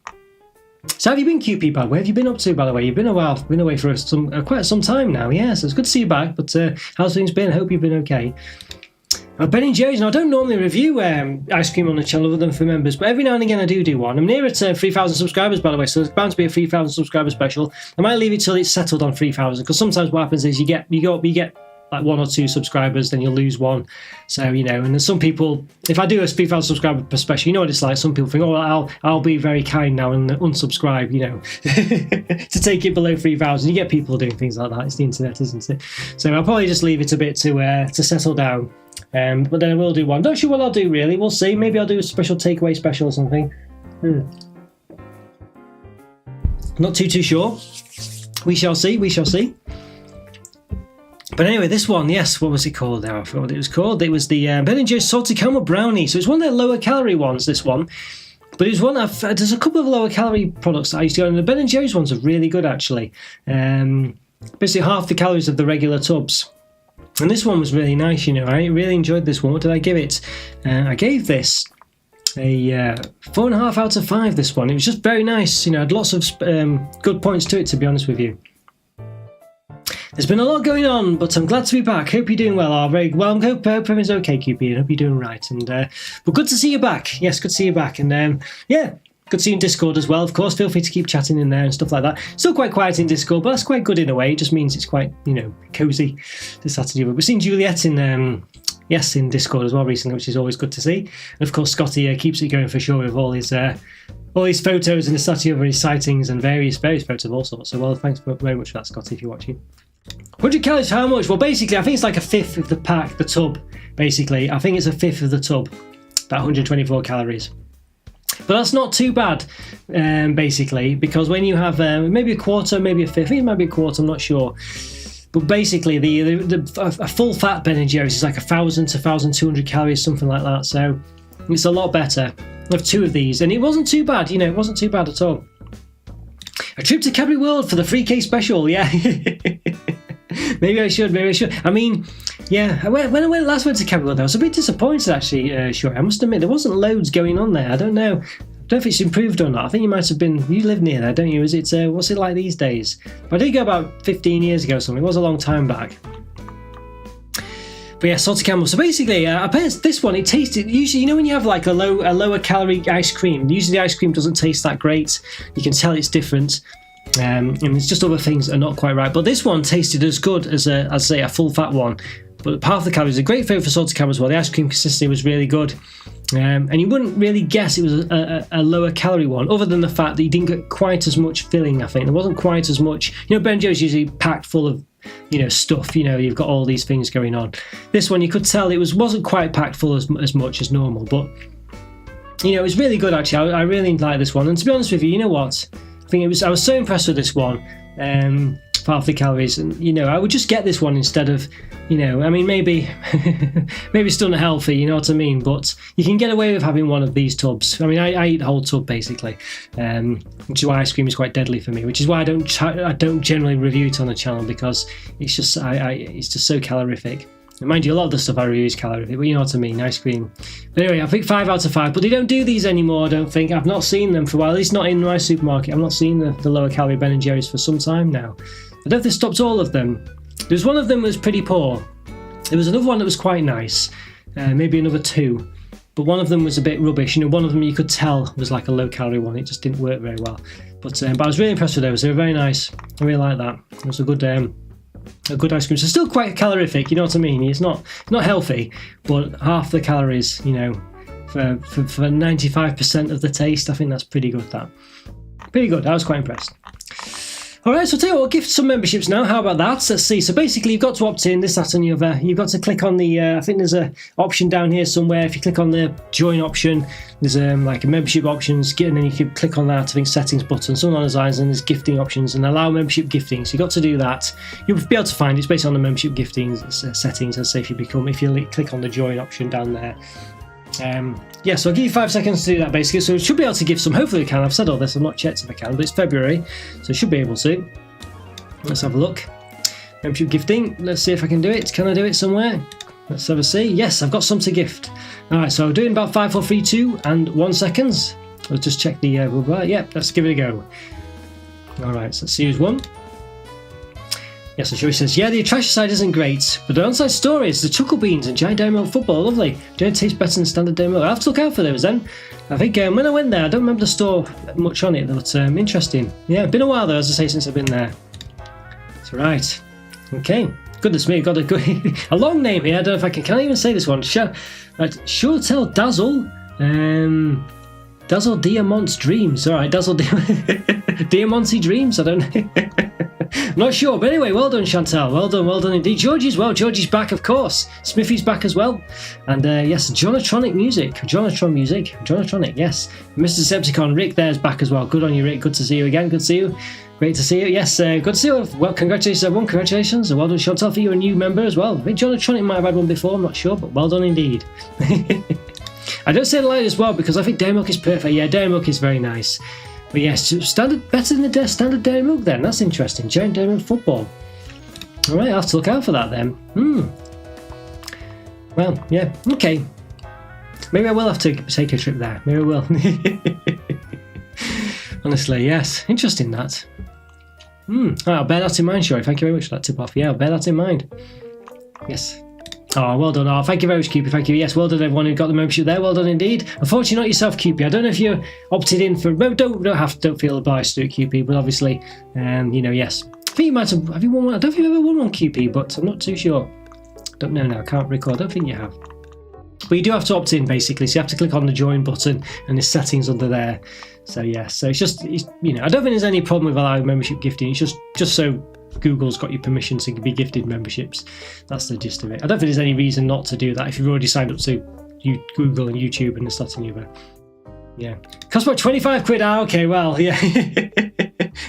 So have you been, QP Bag? Where have you been up to, by the way? You've been a while, been away for quite some time now. Yeah, so it's good to see you back. But how's things been? I hope you've been okay. Ben & Jerry's. Now, I don't normally review ice cream on the channel other than for members, but every now and again I do one. I'm near at 3,000 subscribers, by the way, so there's bound to be a 3,000 subscriber special. I might leave it till it's settled on 3,000, because sometimes what happens is you get like 1 or 2 subscribers, then you'll lose one. So, you know, and there's some people, if I do a 3,000 subscriber special, you know what it's like. Some people think, oh, I'll be very kind now and unsubscribe, you know, to take it below 3,000. You get people doing things like that. It's the internet, isn't it? So I'll probably just leave it a bit to settle down. But then I will do one. Not sure what I'll do really. We'll see. Maybe I'll do a special takeaway special or something. Not too sure. We shall see. We shall see. But anyway, this one, yes, what was it called now? I forgot what it was called. It was the Ben & Jerry's Salted Caramel Brownie. So it's one of their lower calorie ones, this one. But it's one there's a couple of lower calorie products that I used to go, and the Ben & Jerry's ones are really good actually. Basically half the calories of the regular tubs. And this one was really nice, you know. I really enjoyed this one. What did I give it? I gave this a 4.5 out of 5, this one. It was just very nice, you know, had lots of good points to it, to be honest with you. There's been a lot going on, but I'm glad to be back. Hope you're doing well, very well. I hope everything's okay, QP, and hope you're doing right. And but good to see you back. Yes, good to see you back. And yeah, good to see you in Discord as well. Of course, feel free to keep chatting in there and stuff like that. Still quite quiet in Discord, but that's quite good in a way. It just means it's quite, you know, cozy this Saturday. We've seen Juliet in Discord as well recently, which is always good to see. And of course, Scotty keeps it going for sure with all his photos and the statue of his sightings and various photos of all sorts. So, well, thanks very much for that, Scotty, if you're watching. 100 calories for how much? Well, basically, I think it's like a fifth of the pack, the tub, basically. I think it's a fifth of the tub, that 124 calories. But that's not too bad, basically, because when you have maybe a quarter, maybe a fifth, I think it might be a quarter, I'm not sure. But basically, a full fat Ben & Jerry's is like 1,000 to 1,200 calories, something like that. So it's a lot better. I have 2 of these, and it wasn't too bad, you know, it wasn't too bad at all. A trip to Cadbury World for the 3K special, yeah. Maybe I should. I mean, yeah, when I last went to Cadbury World, I was a bit disappointed actually, sure. I must admit, there wasn't loads going on there. I don't know. I don't know if it's improved or not. I think you might have been, you live near there, don't you? Is it, what's it like these days? But I did go about 15 years ago or something. It was a long time back. But yeah, salted caramel. So basically, I bet this one, it tasted, usually, you know when you have like a lower calorie ice cream, usually the ice cream doesn't taste that great. You can tell it's different. And it's just other things that are not quite right. But this one tasted as good as a full fat one. But half the calories, a great favourite for salted caramel as well. The ice cream consistency was really good. And you wouldn't really guess it was a lower calorie one, other than the fact that you didn't get quite as much filling, I think. There wasn't quite as much. You know, Ben & Jerry's usually packed full of, you know, stuff. You know, you've got all these things going on. This one, you could tell it wasn't quite packed full as much as normal. But, you know, it was really good, actually. I really liked this one. And to be honest with you, you know what? I was so impressed with this one, for half the calories, and you know, I would just get this one instead of, you know, I mean, maybe it's still not healthy, you know what I mean, but you can get away with having one of these tubs. I mean, I eat the whole tub basically, which is why ice cream is quite deadly for me, which is why I don't generally review it on the channel, because it's just it's just so calorific. And mind you, a lot of the stuff I review is calorific, but you know what I mean, ice cream. But anyway, I think 5 out of 5, but they don't do these anymore, I don't think. I've not seen them for a while, at least not in my supermarket. I've not seen the lower calorie Ben & Jerry's for some time now. I don't know if they stopped all of them. There was one of them that was pretty poor. There was another one that was quite nice, maybe another 2. But one of them was a bit rubbish. You know, one of them you could tell was like a low calorie one. It just didn't work very well. But I was really impressed with those. They were very nice. I really like that. It was a good ice cream. So still quite calorific, you know what I mean? It's not healthy, but half the calories, you know, for 95% of the taste. I think that's pretty good. Pretty good. I was quite impressed. Alright, so I'll tell you what, we'll gift some memberships now. How about that? Let's see. So basically, you've got to opt in, this, that, and the other. You've got to click on the, I think there's an option down here somewhere. If you click on the join option, there's like a membership options, and then you can click on that, I think settings button, something on the sides, and there's gifting options, and allow membership gifting. So you've got to do that. You'll be able to find it. It's based on the membership gifting settings, let's say, if you click on the join option down there. Yeah, so I'll give you 5 seconds to do that basically. So we should be able to give some, hopefully we can. I've said all this, I've not checked if I can, but it's February, so I should be able to. Let's have a look. Membership gifting, let's see if I can do it. Can I do it somewhere? Let's have a see. Yes, I've got some to gift. Alright, so I'm doing about 5, 4, 3, 2 and 1 seconds. Let's just check the, yep, let's give it a go. Alright, so let's see who's won. Yes, and Sherry says, yeah, the attraction side isn't great, but the on-site story is the chuckle beans and giant dairy milk football. Lovely. Don't taste better than standard dairy milk. I'll have to look out for those then. I think when I went there, I don't remember the store much on it, but interesting. Yeah, been a while though, as I say, since I've been there. That's right. Okay. Goodness me, got a long name here. I don't know if I can I even say this one? Chocolatey Dazzle. Dazzle Diamant's Dreams. All right, Dazzle Diamanty Dreams. I don't know. I'm not sure, but anyway, well done, Chantal. Well done indeed. Georgie as well. Georgie's back, of course. Smithy's back as well. And yes, Jonatronic Music. Jonatronic, yes. Mr. Decepticon, Rick there's back as well. Good on you, Rick. Good to see you again. Good to see you. Great to see you. Yes, good to see you. Well, congratulations, everyone. Congratulations. And well done, Chantal, for you're a new member as well. I think Jonatronic might have had one before. I'm not sure, but well done indeed. I don't say it like as well because I think Dairy Milk is perfect. Yeah, Dairy Milk is very nice. But yes, standard better than the standard Dairy Milk then. That's interesting. Giant Dairy Milk football. All right, I'll have to look out for that then. Well, yeah, okay. Maybe I will have to take a trip there. Maybe I will. Honestly, yes. Interesting that. Right, I'll bear that in mind, Shori. Thank you very much for that tip off. Yeah, I'll bear that in mind. Yes. Oh, well done. Oh, thank you very much, Cupid. Thank you. Yes, well done, everyone who got the membership there. Well done indeed. Unfortunately, not yourself, Cupid. I don't know if you're opted in for. Don't feel obliged to do it, Cupid. But obviously, yes. I think you might have. Have you won one? I don't think you've ever won one, Cupid, but I'm not too sure. Don't know now. I can't recall. I don't think you have. But you do have to opt in, basically. So you have to click on the join button, and there's settings under there. So yeah. So it's just, I don't think there's any problem with allowing membership gifting. It's just so Google's got your permission to be gifted memberships. That's the gist of it. I don't think there's any reason not to do that if you've already signed up to Google and YouTube and this, that and the other. Yeah. Cost about 25 quid. Okay, well, yeah.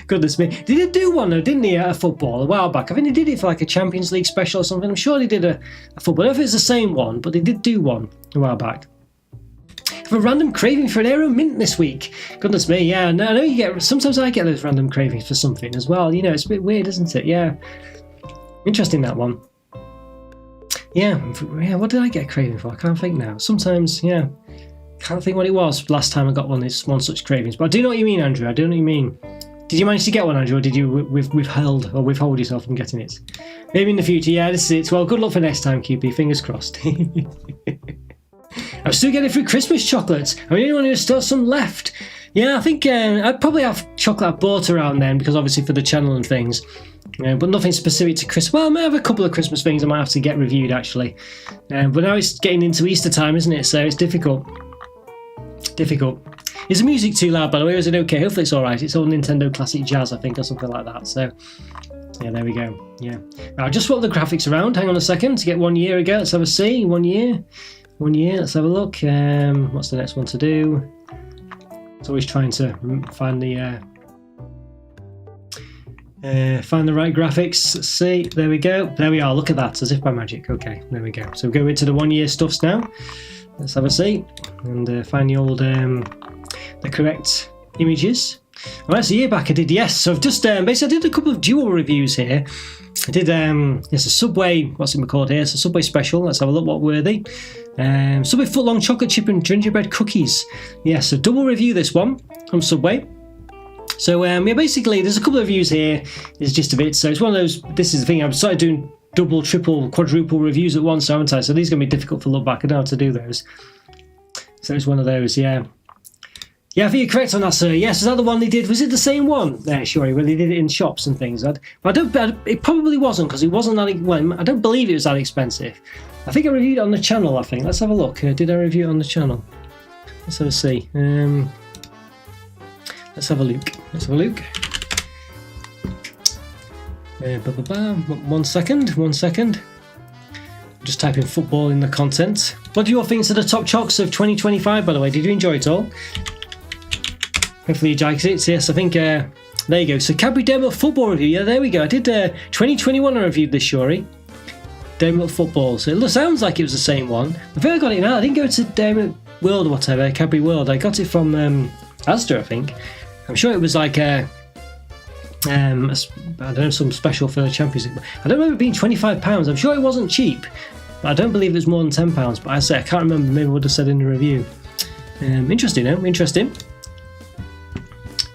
Goodness me. They did do one though, didn't they, a football a while back? I think they did it for like a Champions League special or something. I'm sure they did a football. I don't know if it's the same one, but they did do one a while back. I have a random craving for an Aero Mint this week. Goodness me, yeah. No, I know sometimes I get those random cravings for something as well. It's a bit weird, isn't it? Yeah. Interesting, that one. Yeah, what did I get a craving for? I can't think now. Sometimes, yeah. Can't think what it was last time I got one such cravings. But I do know what you mean, Andrew. I do know what you mean. Did you manage to get one, Andrew, or did you withhold yourself from getting it? Maybe in the future, yeah, this is it. Well, good luck for next time, QP. Fingers crossed. I'm still getting through Christmas chocolates. I'm the only one who's still some left. Yeah, I think I'd probably have chocolate I bought around then, because obviously for the channel and things. But nothing specific to Christmas. Well, I might have a couple of Christmas things I might have to get reviewed, actually. But now it's getting into Easter time, isn't it? So it's difficult. Is the music too loud, by the way, or is it okay? Hopefully it's alright. It's all Nintendo Classic Jazz, I think, or something like that. So, yeah, there we go. Yeah. I'll just swap the graphics around. Hang on a second to get 1 year ago. Let's have a see. 1 year. Let's have a look. What's the next one to do? It's always trying to find the right graphics. Let's see. There we go. There we are. Look at that, as if by magic. Okay, there we go. So we'll go into the 1 year stuffs now. Let's have a see and find the old the correct images. Well, that's a year back I did, yes. So I've just basically I did a couple of dual reviews here. I did it's a Subway, what's it called here? It's a Subway special. Let's have a look what were they. Subway footlong chocolate chip and gingerbread cookies. Yes, so double review this one from Subway. So yeah, basically there's a couple of reviews here. It's just a bit. So it's one of those. This is the thing. I've started doing double, triple, quadruple reviews at once, haven't I? So these are gonna be difficult to look back. I don't know how to do those. So it's one of those. Yeah. Yeah, I think you're correct on that, sir. Yes, is that the one they did? Was it the same one? There, sure, where they did it in shops and things. But it probably wasn't, because it wasn't that. Well, I don't believe it was that expensive. I think I reviewed it on the channel. I think. Let's have a look. Did I review it on the channel? Let's have a see. Let's have a look. One second. Just type in football in the content. What do you all think to the top chocks of 2025? By the way, did you enjoy it all? Hopefully you liked it. So yes, I think there you go. So Cadbury Dairy Milk football review. Yeah, there we go. I did 2021. I reviewed this, Shori. Dairy Milk football. So it sounds like it was the same one. I think I got it now. I didn't go to Dairy Milk World or whatever. Cadbury World. I got it from Asda, I think. I'm sure it was like I don't know, some special for the Champions League. I don't remember it being £25. I'm sure it wasn't cheap, but I don't believe it was more than £10. But I can't remember. Maybe I would have said in the review. Interesting, though. Interesting.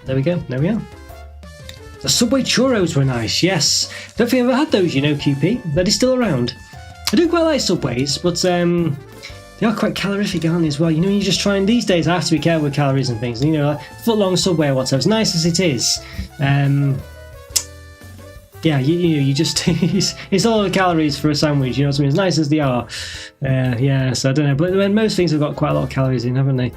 There we go. There we are. The Subway churros were nice. Yes. Don't think I've ever had those. QP. They're still around. I do quite like Subways, but they are quite calorific, aren't they, as well? You're just trying. These days, I have to be careful with calories and things. Like foot-long Subway or whatever. As nice as it is, yeah, you just it's a lot of calories for a sandwich. You know what I mean? As nice as they are, yeah. So I don't know, but most things have got quite a lot of calories in, haven't they?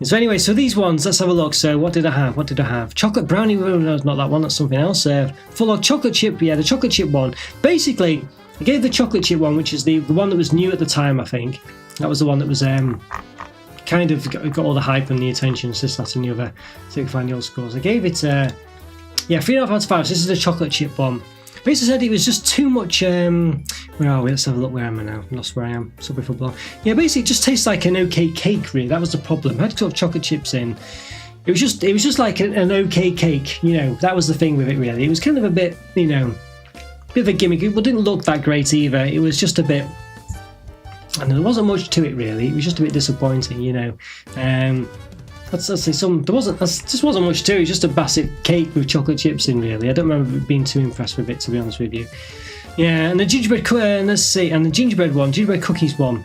So anyway, so these ones, let's have a look. So what did I have? What did I have? Chocolate brownie. No, not that one. That's something else. Full of chocolate chip. Yeah, the chocolate chip one. Basically, I gave the chocolate chip one, which is the one that was new at the time. I think that was the one that was kind of got all the hype and the attention. This, that, and the other. So we can find the old scores. I gave it yeah, 3.5 out of 5. So this is the chocolate chip one. Basically said it was just too much. Where are we? Let's have a look. Where am I now? I lost where I am. Subway football. Yeah, basically it just tastes like an okay cake. Really, that was the problem. I had sort of chocolate chips in. It was just like an okay cake. You know, that was the thing with it. Really, it was kind of a bit, you know, bit of a gimmick. It didn't look that great either. It was just a bit. And there wasn't much to it really. It was just a bit disappointing. You know. Let's say just wasn't much to it. It was just a basic cake with chocolate chips in. Really, I don't remember being too impressed with it, to be honest with you. Yeah, and the gingerbread and the gingerbread cookies one.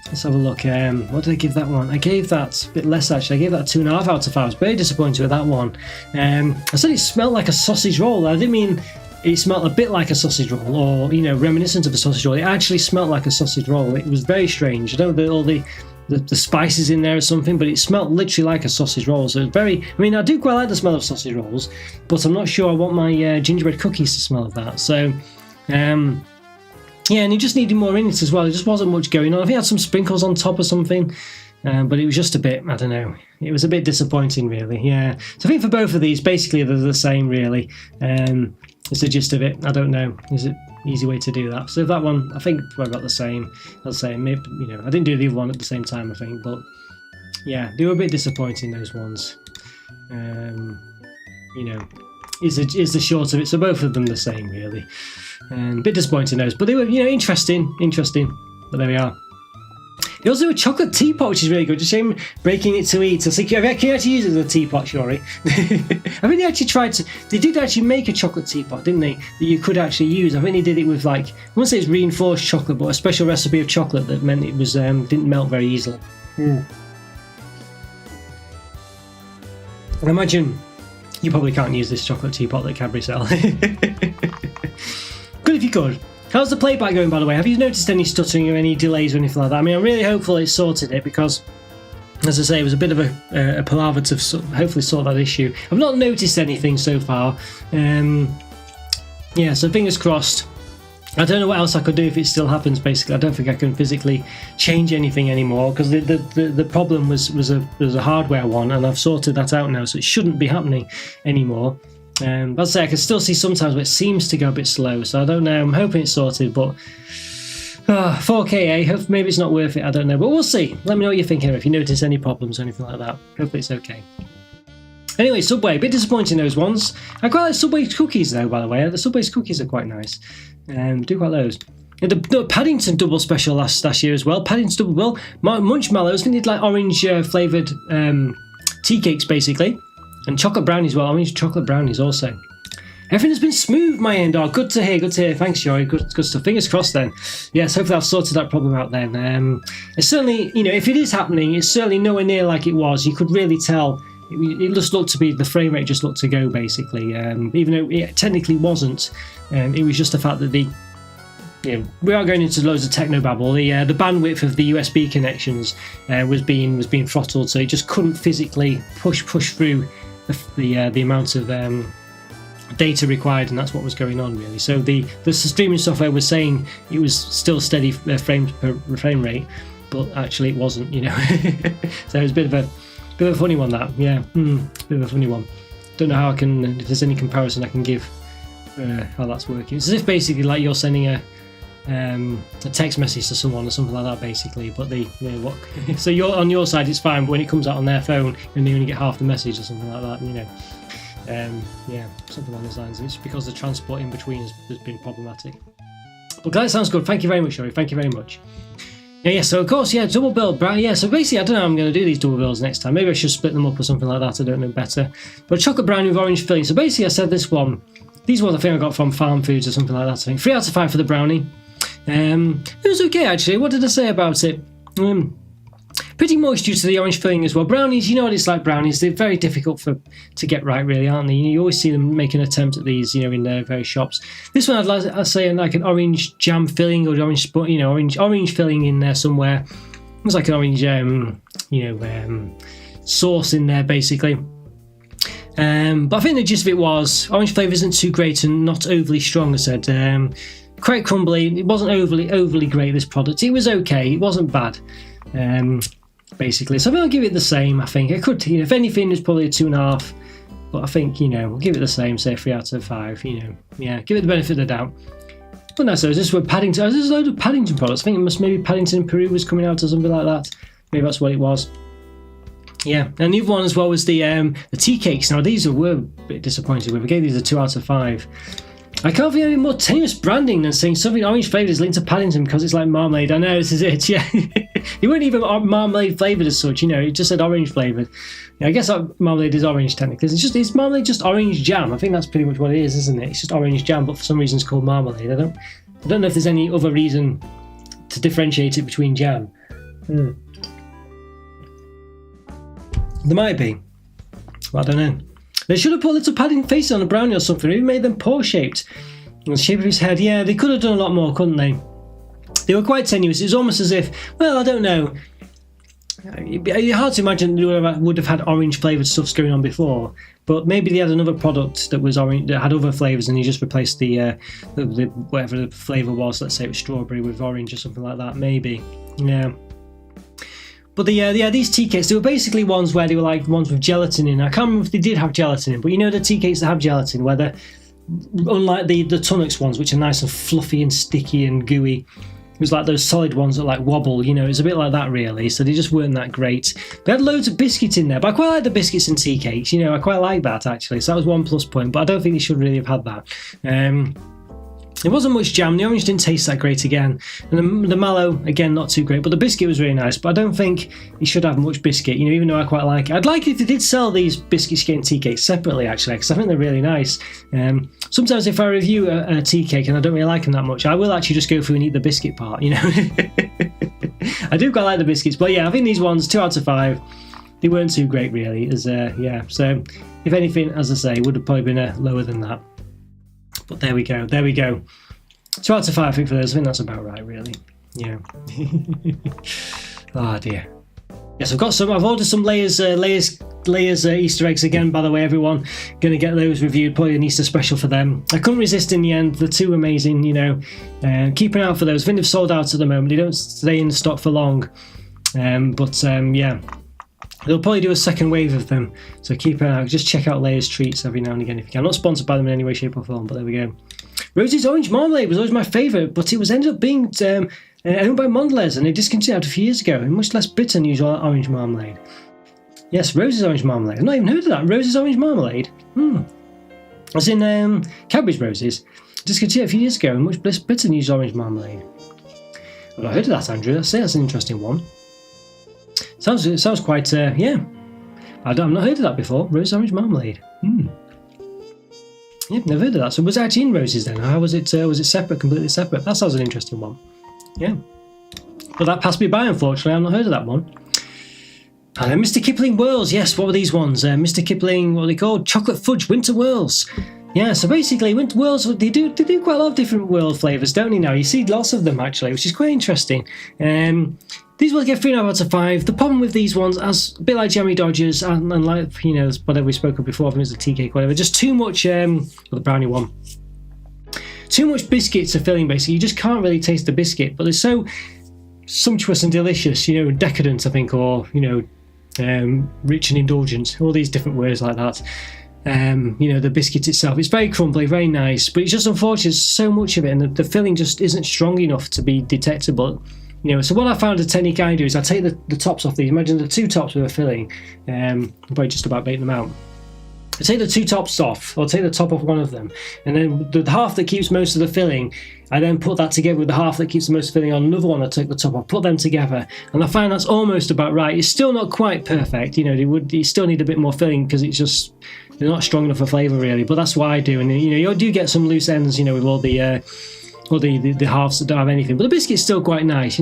Let's have a look. What did I give that one? I gave that a bit less actually. I gave that 2.5 out of 5. I was very disappointed with that one. I said it smelled like a sausage roll. I didn't mean it smelled a bit like a sausage roll, or you know, reminiscent of a sausage roll. It actually smelled like a sausage roll. It was very strange. I don't know all the spices in there or something, but it smelled literally like a sausage roll. So it's very, I mean, I do quite like the smell of sausage rolls, but I'm not sure I want my gingerbread cookies to smell of that. So, yeah, and it just needed more in it as well. There just wasn't much going on. I think it had some sprinkles on top or something, but it was just a bit, I don't know. It was a bit disappointing, really. Yeah. So I think for both of these, basically they're the same, really. It's the gist of it. I don't know. Is it easy way to do that? So that one, I think we're about the same. I'll say maybe, you know, I didn't do the other one at the same time, I think, but yeah, they were a bit disappointing, those ones. You know, is the short of it. So both of them the same, really. A bit disappointing those, but they were, you know, interesting. But there we are. They also do a chocolate teapot, which is really good. Just shame breaking it to eat. So can you actually use it as a teapot, Shori? I think they actually tried to. They did actually make a chocolate teapot, didn't they? That you could actually use. I think they did it with like, I wouldn't say it's reinforced chocolate, but a special recipe of chocolate that meant it was didn't melt very easily. I imagine you probably can't use this chocolate teapot that Cadbury sell. Good if you could. How's the playback going, by the way? Have you noticed any stuttering or any delays or anything like that? I mean, I'm really hopeful it sorted it because, as I say, it was a bit of a palaver to hopefully sort that issue. I've not noticed anything so far. Yeah, so fingers crossed. I don't know what else I could do if it still happens, basically. I don't think I can physically change anything anymore because the problem was a hardware one, and I've sorted that out now, so it shouldn't be happening anymore. But as I say, I can still see sometimes where it seems to go a bit slow, so I don't know. I'm hoping it's sorted, but 4K, maybe it's not worth it. I don't know, but we'll see. Let me know what you think here if you notice any problems or anything like that. Hopefully it's okay. Anyway, Subway, a bit disappointing those ones. I quite like Subway's cookies though, by the way. The Subway's cookies are quite nice. Do quite those. The Paddington double special last year as well. Paddington double, Munch Mallows. I think they did like orange flavoured tea cakes basically. And chocolate brownies as well. Orange chocolate brownies also. Everything has been smooth my end. Oh, good to hear. Thanks, Jory. Good stuff. Fingers crossed then. Yes, hopefully I've sorted that problem out then. It's certainly, you know, if it is happening, it's certainly nowhere near like it was. You could really tell. It just looked to be, the frame rate just looked to go basically. Even though it technically wasn't. It was just the fact that we are going into loads of technobabble. The bandwidth of the USB connections was being throttled, so it just couldn't physically push through the amount of data required, and that's what was going on really. So the streaming software was saying it was still steady frames per frame rate, but actually it wasn't. You know, so it was a bit of a funny one that. Yeah, bit of a funny one. Don't know how I can. If there's any comparison I can give how that's working. It's as if basically like you're sending a text message to someone or something like that basically, but so you're on your side it's fine, but when it comes out on their phone and they only get half the message or something like that, you know. Yeah, something along those lines, and it's because the transport in between has been problematic. But that sounds good. Thank you very much, Shori. Thank you very much. Yeah, so of course, yeah, double bill. Yeah, so basically I don't know how I'm going to do these double bills next time. Maybe I should split them up or something like that. I don't know better. But chocolate brownie with orange filling. So basically I said this one, these ones I think I got from Farm Foods or something like that. I think 3 out of 5 for the brownie. It was okay actually. What did I say about it? Pretty moist due to the orange filling as well. Brownies, you know what it's like, brownies. They're very difficult to get right, really, aren't they? You always see them make an attempt at these, you know, in various shops. This one, I'd say like an orange jam filling or orange filling in there somewhere. It was like an orange, sauce in there, basically. But I think the gist of it was orange flavour isn't too great and not overly strong, I said. Quite crumbly. It wasn't overly great, this product. It was okay. It wasn't bad, basically. So I'm going to give it the same, I think. I could, if anything, it's probably a 2.5. But I think, we'll give it the same, say 3 out of 5, Yeah, give it the benefit of the doubt. But no, so this was Paddington. There's a load of Paddington products. I think it must maybe Paddington in Peru was coming out or something like that. Maybe that's what it was. Yeah, and the other one as well was the tea cakes. Now these were a bit disappointed with. I gave these a 2 out of 5. I can't think of any more tenuous branding than saying something orange flavoured is linked to Paddington because it's like marmalade. I know, this is it, yeah. It wasn't even marmalade flavoured as such, it just said orange flavoured. Yeah, I guess marmalade is orange technically. It's marmalade just orange jam. I think that's pretty much what it is, isn't it? It's just orange jam, but for some reason it's called marmalade. I don't know if there's any other reason to differentiate it between jam. There might be. Well, I don't know. They should have put little padding faces on a brownie or something. Maybe made them paw-shaped. The shape of his head. Yeah, they could have done a lot more, couldn't they? They were quite tenuous. It was almost as if, well, I don't know. It's hard to imagine they would have had orange flavoured stuffs going on before. But maybe they had another product that was orange, that had other flavours, and you just replaced the whatever the flavour was. Let's say it was strawberry with orange or something like that. Maybe. Yeah. But these tea cakes, they were basically ones where they were like ones with gelatin in. I can't remember if they did have gelatin in, but the tea cakes that have gelatin, where they're unlike the Tunnocks ones, which are nice and fluffy and sticky and gooey. It was like those solid ones that like wobble, it's a bit like that really, so they just weren't that great. They had loads of biscuits in there, but I quite like the biscuits and tea cakes, I quite like that actually, so that was one plus point, but I don't think they should really have had that. There wasn't much jam. The orange didn't taste that great again. And the mallow, again, not too great. But the biscuit was really nice. But I don't think you should have much biscuit, even though I quite like it. I'd like it if they did sell these biscuit and tea cakes separately, actually, because I think they're really nice. Sometimes if I review a tea cake and I don't really like them that much, I will actually just go through and eat the biscuit part, I do quite like the biscuits. But yeah, I think these ones, 2 out of 5, they weren't too great, really. So if anything, as I say, would have probably been lower than that. But there we go. 2 out of 5, I think, for those. I think that's about right, really. Yeah. Oh dear. Yes, I've ordered some layers Easter eggs again, by the way, everyone. Going to get those reviewed, probably an Easter special for them. I couldn't resist in the end. The two amazing, keep an eye out for those. I think they've sold out at the moment. They don't stay in stock for long. Yeah. They'll probably do a second wave of them, so keep an eye out. Just check out Layers treats every now and again if you can. I'm not sponsored by them in any way, shape or form, but there we go. Rosie's Orange Marmalade was always my favourite, but it was ended up being owned by Mondelez, and they discontinued it a few years ago. Much less bitter than usual orange marmalade. Yes, Rosie's Orange Marmalade. I've not even heard of that. Rosie's Orange Marmalade. As in Cadbury's Roses. Discontinued a few years ago, and much less bitter than usual orange marmalade. I've not heard of that, Andrew. I'd say that's an interesting one. Sounds quite, yeah. I've not heard of that before. Rose Orange Marmalade. Yeah, never heard of that. So was it actually in Roses then? How was it separate, completely separate? That sounds an interesting one. Yeah. But that passed me by, unfortunately. I've not heard of that one. And then Mr. Kipling Whirls. Yes, what were these ones? Mr. Kipling, what are they called? Chocolate Fudge Winter Whirls. Yeah, so basically, Winter Whirls, they do quite a lot of different whirl flavours, don't they now? You see lots of them, actually, which is quite interesting. These will get 3.5 out of 5. The problem with these ones, as a bit like Jammy Dodgers and like, whatever we spoke of before, I think it was the tea cake, whatever, just too much, or the brownie one. Too much biscuits are filling, basically. You just can't really taste the biscuit, but they're so sumptuous and delicious, decadent, I think, or, rich and indulgent, all these different words like that. The biscuit itself, it's very crumbly, very nice, but it's just unfortunate there's so much of it, and the filling just isn't strong enough to be detectable. So what I found a technique I do is I take the tops off these. Imagine the two tops with a filling. I'm probably just about baking them out. I take the two tops off, or take the top off one of them, and then the half that keeps most of the filling, I then put that together with the half that keeps the most filling on another one. I take the top off, put them together, and I find that's almost about right. It's still not quite perfect, you still need a bit more filling because it's just they're not strong enough for flavour really. But that's what I do, and you do get some loose ends, with all the halves that don't have anything, but the biscuit's still quite nice,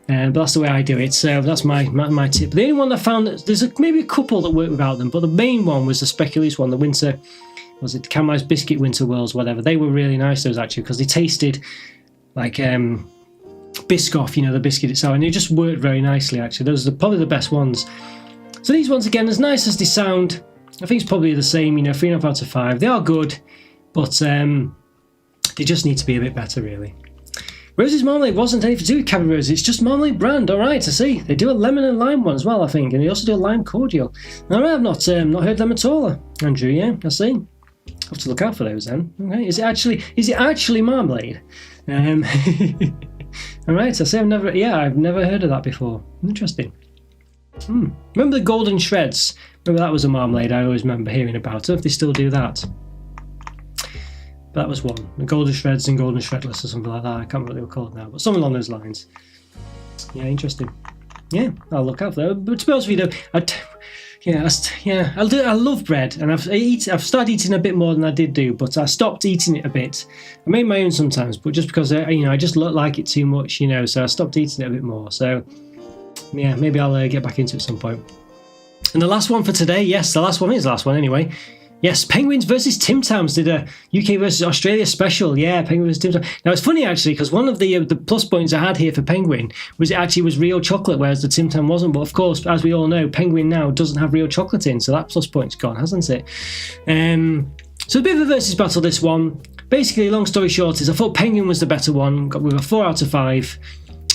but that's the way I do it. So that's my tip. The only one I found, there's maybe a couple that work without them, but the main one was the Speculoos one, the winter, was it caramelised biscuit winter whirls, whatever. They were really nice, those, actually, because they tasted like Biscoff, the biscuit itself, and it just worked very nicely, actually. Those are probably the best ones. So these ones, again, as nice as they sound, I think it's probably the same, 3.5 out of 5. They are good, but they just need to be a bit better, really. Rosie's Marmalade wasn't anything to do with Cadbury Roses, it's just Marmalade brand. Alright, I see. They do a lemon and lime one as well, I think, and they also do a lime cordial. Alright, I've not heard them at all, Andrew, yeah, I see. I'll have to look out for those then. Okay, is it actually marmalade? Alright, I see. I've never heard of that before. Interesting. Remember the golden shreds? Remember that was a marmalade I always remember hearing about. I don't know if they still do that. But that was one. The golden shreds and golden shredless or something like that. I can't remember what they were called now, but something along those lines. Yeah, interesting. Yeah, I'll look out for that. But to be honest with you, I love bread, and I've started eating a bit more than I did do, but I stopped eating it a bit. I made my own sometimes, but just because I just look like it too much, so I stopped eating it a bit more. So yeah, maybe I'll get back into it at some point. And the last one for today, yes, the last one is the last one anyway. Yes, Penguins versus Tim Tams did a UK versus Australia special. Yeah, Penguin versus Tim Tams. Now, it's funny, actually, because one of the plus points I had here for Penguin was it actually was real chocolate, whereas the Tim Tam wasn't. But, of course, as we all know, Penguin now doesn't have real chocolate in, so that plus point's gone, hasn't it? So a bit of a versus battle, this one. Basically, long story short, is I thought Penguin was the better one, got with a 4 out of 5.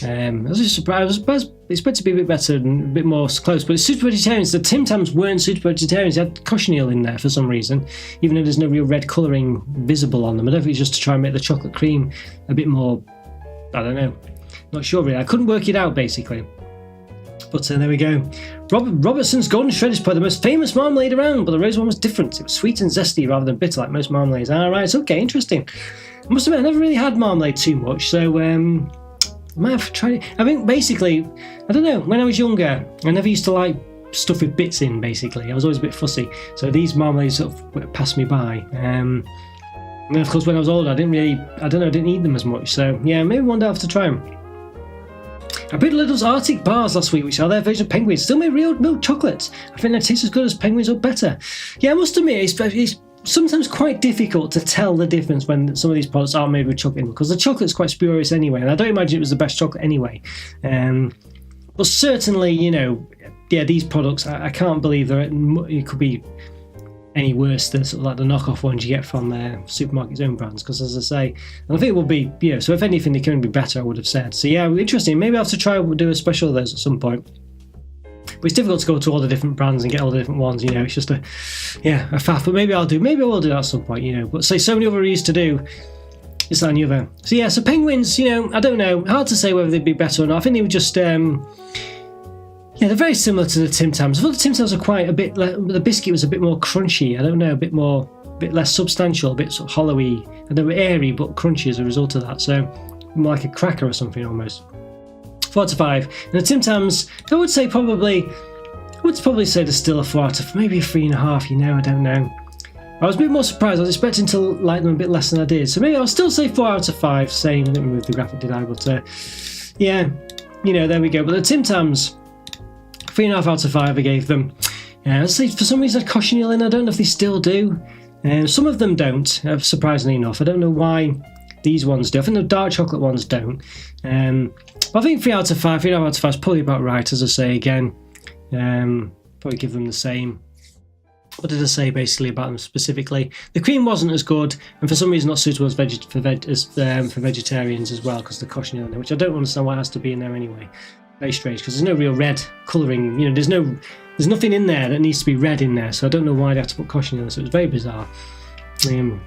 I was just surprised. I was expected to be a bit better and a bit more close, but it's super vegetarians. The Tim Tams weren't super vegetarians. They had cochineal in there for some reason, even though there's no real red colouring visible on them. I don't think it's just to try and make the chocolate cream a bit more, I don't know, not sure really. I couldn't work it out, basically. But there we go. Robertson's Golden Shred is probably the most famous marmalade around, but the rose one was different. It was sweet and zesty rather than bitter like most marmalades. Alright, it's okay, interesting. I must admit, I never really had marmalade too much, so I might have tried it. I think basically, I don't know, when I was younger, I never used to like stuff with bits in, basically. I was always a bit fussy. So these marmalades sort of passed me by. And then, of course, when I was older, I didn't eat them as much. So, yeah, maybe one day I'll have to try them. I bought Lidl's Arctic bars last week, which are their version of Penguins. Still made real milk chocolate. I think they taste as good as Penguins or better. Yeah, I must admit, it's sometimes quite difficult to tell the difference when some of these products are made with chocolate in, because the chocolate's quite spurious anyway, and I don't imagine it was the best chocolate anyway. But certainly, these products, I can't believe it could be any worse than sort of like the knockoff ones you get from supermarket's own brands, because as I say, and I think it will be, so if anything, they can be better, I would have said. So yeah, interesting. Maybe I'll have to try and do a special of those at some point. But it's difficult to go to all the different brands and get all the different ones, it's just a faff. But maybe I will do that at some point, But say so many other reviews to do, it's that and the other. So yeah, so Penguins, I don't know, hard to say whether they'd be better or not. I think they were just, they're very similar to the Tim Tams. I thought the Tim Tams are quite a bit, the biscuit was a bit more crunchy, I don't know, a bit less substantial, a bit sort of hollowy, and they were airy but crunchy as a result of that, so more like a cracker or something almost. 4 out of 5. And the Tim Tams, I would probably say they're still a 4 out of, maybe a 3.5, I don't know. I was a bit more surprised. I was expecting to like them a bit less than I did. So maybe I'll still say 4 out of 5, same. I didn't remove the graphic, did I? But there we go. But the Tim Tams, 3.5 out of 5 I gave them. I'd say for some reason cochineal in, I don't know if they still do. Some of them don't, surprisingly enough. I don't know why these ones do. I think the dark chocolate ones don't. But I think 3 out of 5, 3.5 out of 5 is probably about right, as I say again. Probably give them the same. What did I say basically about them specifically? The cream wasn't as good, and for some reason not suitable for vegetarians as well, because the cochineal in there, which I don't understand why it has to be in there anyway. Very strange, because there's no real red colouring. There's nothing in there that needs to be red in there, so I don't know why they have to put cochineal in. So it was very bizarre.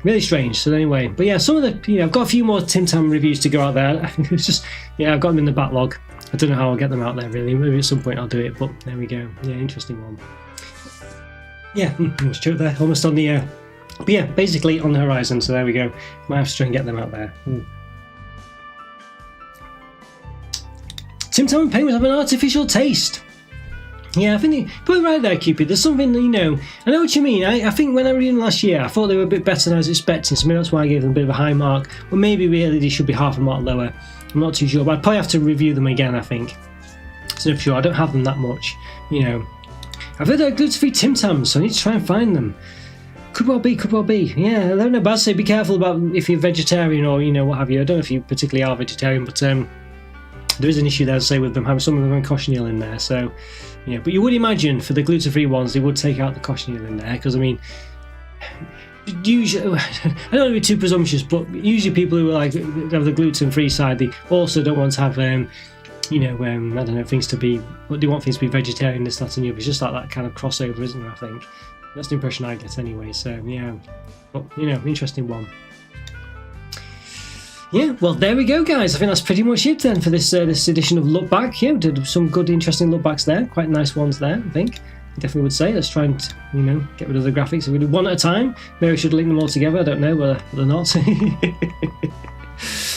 Really strange. So anyway, but yeah, some of the I've got a few more Tim Tam reviews to go out there. It's just I've got them in the backlog. I don't know how I'll get them out there really. Maybe at some point I'll do it, but there we go. Yeah, interesting one. Yeah, almost choked there, almost on the but yeah, basically on the horizon. So there we go. Might have to try and get them out there. Tim Tam and Penguins have an artificial taste. Yeah, I think you're probably right there, Cupid. There's something, I know what you mean. I think when I read them last year, I thought they were a bit better than I was expecting, so maybe that's why I gave them a bit of a high mark, but maybe really they should be half a mark lower. I'm not too sure, but I'd probably have to review them again, I think. So I'm sure I don't have them that much, you know. I've heard they're gluten-free Tim Tams, so I need to try and find them. Could well be, could well be. Yeah, I don't know, but I'd say be careful about if you're vegetarian or, you know, what have you. I don't know if you particularly are vegetarian, but there is an issue there, I'd say, with them having some of them having cochineal in there. So, you know, but you would imagine for the gluten-free ones, they would take out the cochineal in there, because I mean, usually, I don't want to be too presumptuous, but usually people who are like have the gluten-free side, they also don't want to have, you know, I don't know, things to be, they want things to be vegetarian, this, that, and the other. It's just like that kind of crossover, isn't there? I think that's the impression I get anyway. So yeah, but you know, interesting one. Yeah, well, there we go, guys. I think that's pretty much it then for this this edition of Look Back. Yeah, we did some good, interesting look backs there. Quite nice ones there, I think. I definitely would say. Let's try and, you know, get rid of the graphics. If we do one at a time, maybe we should link them all together. I don't know whether they're not.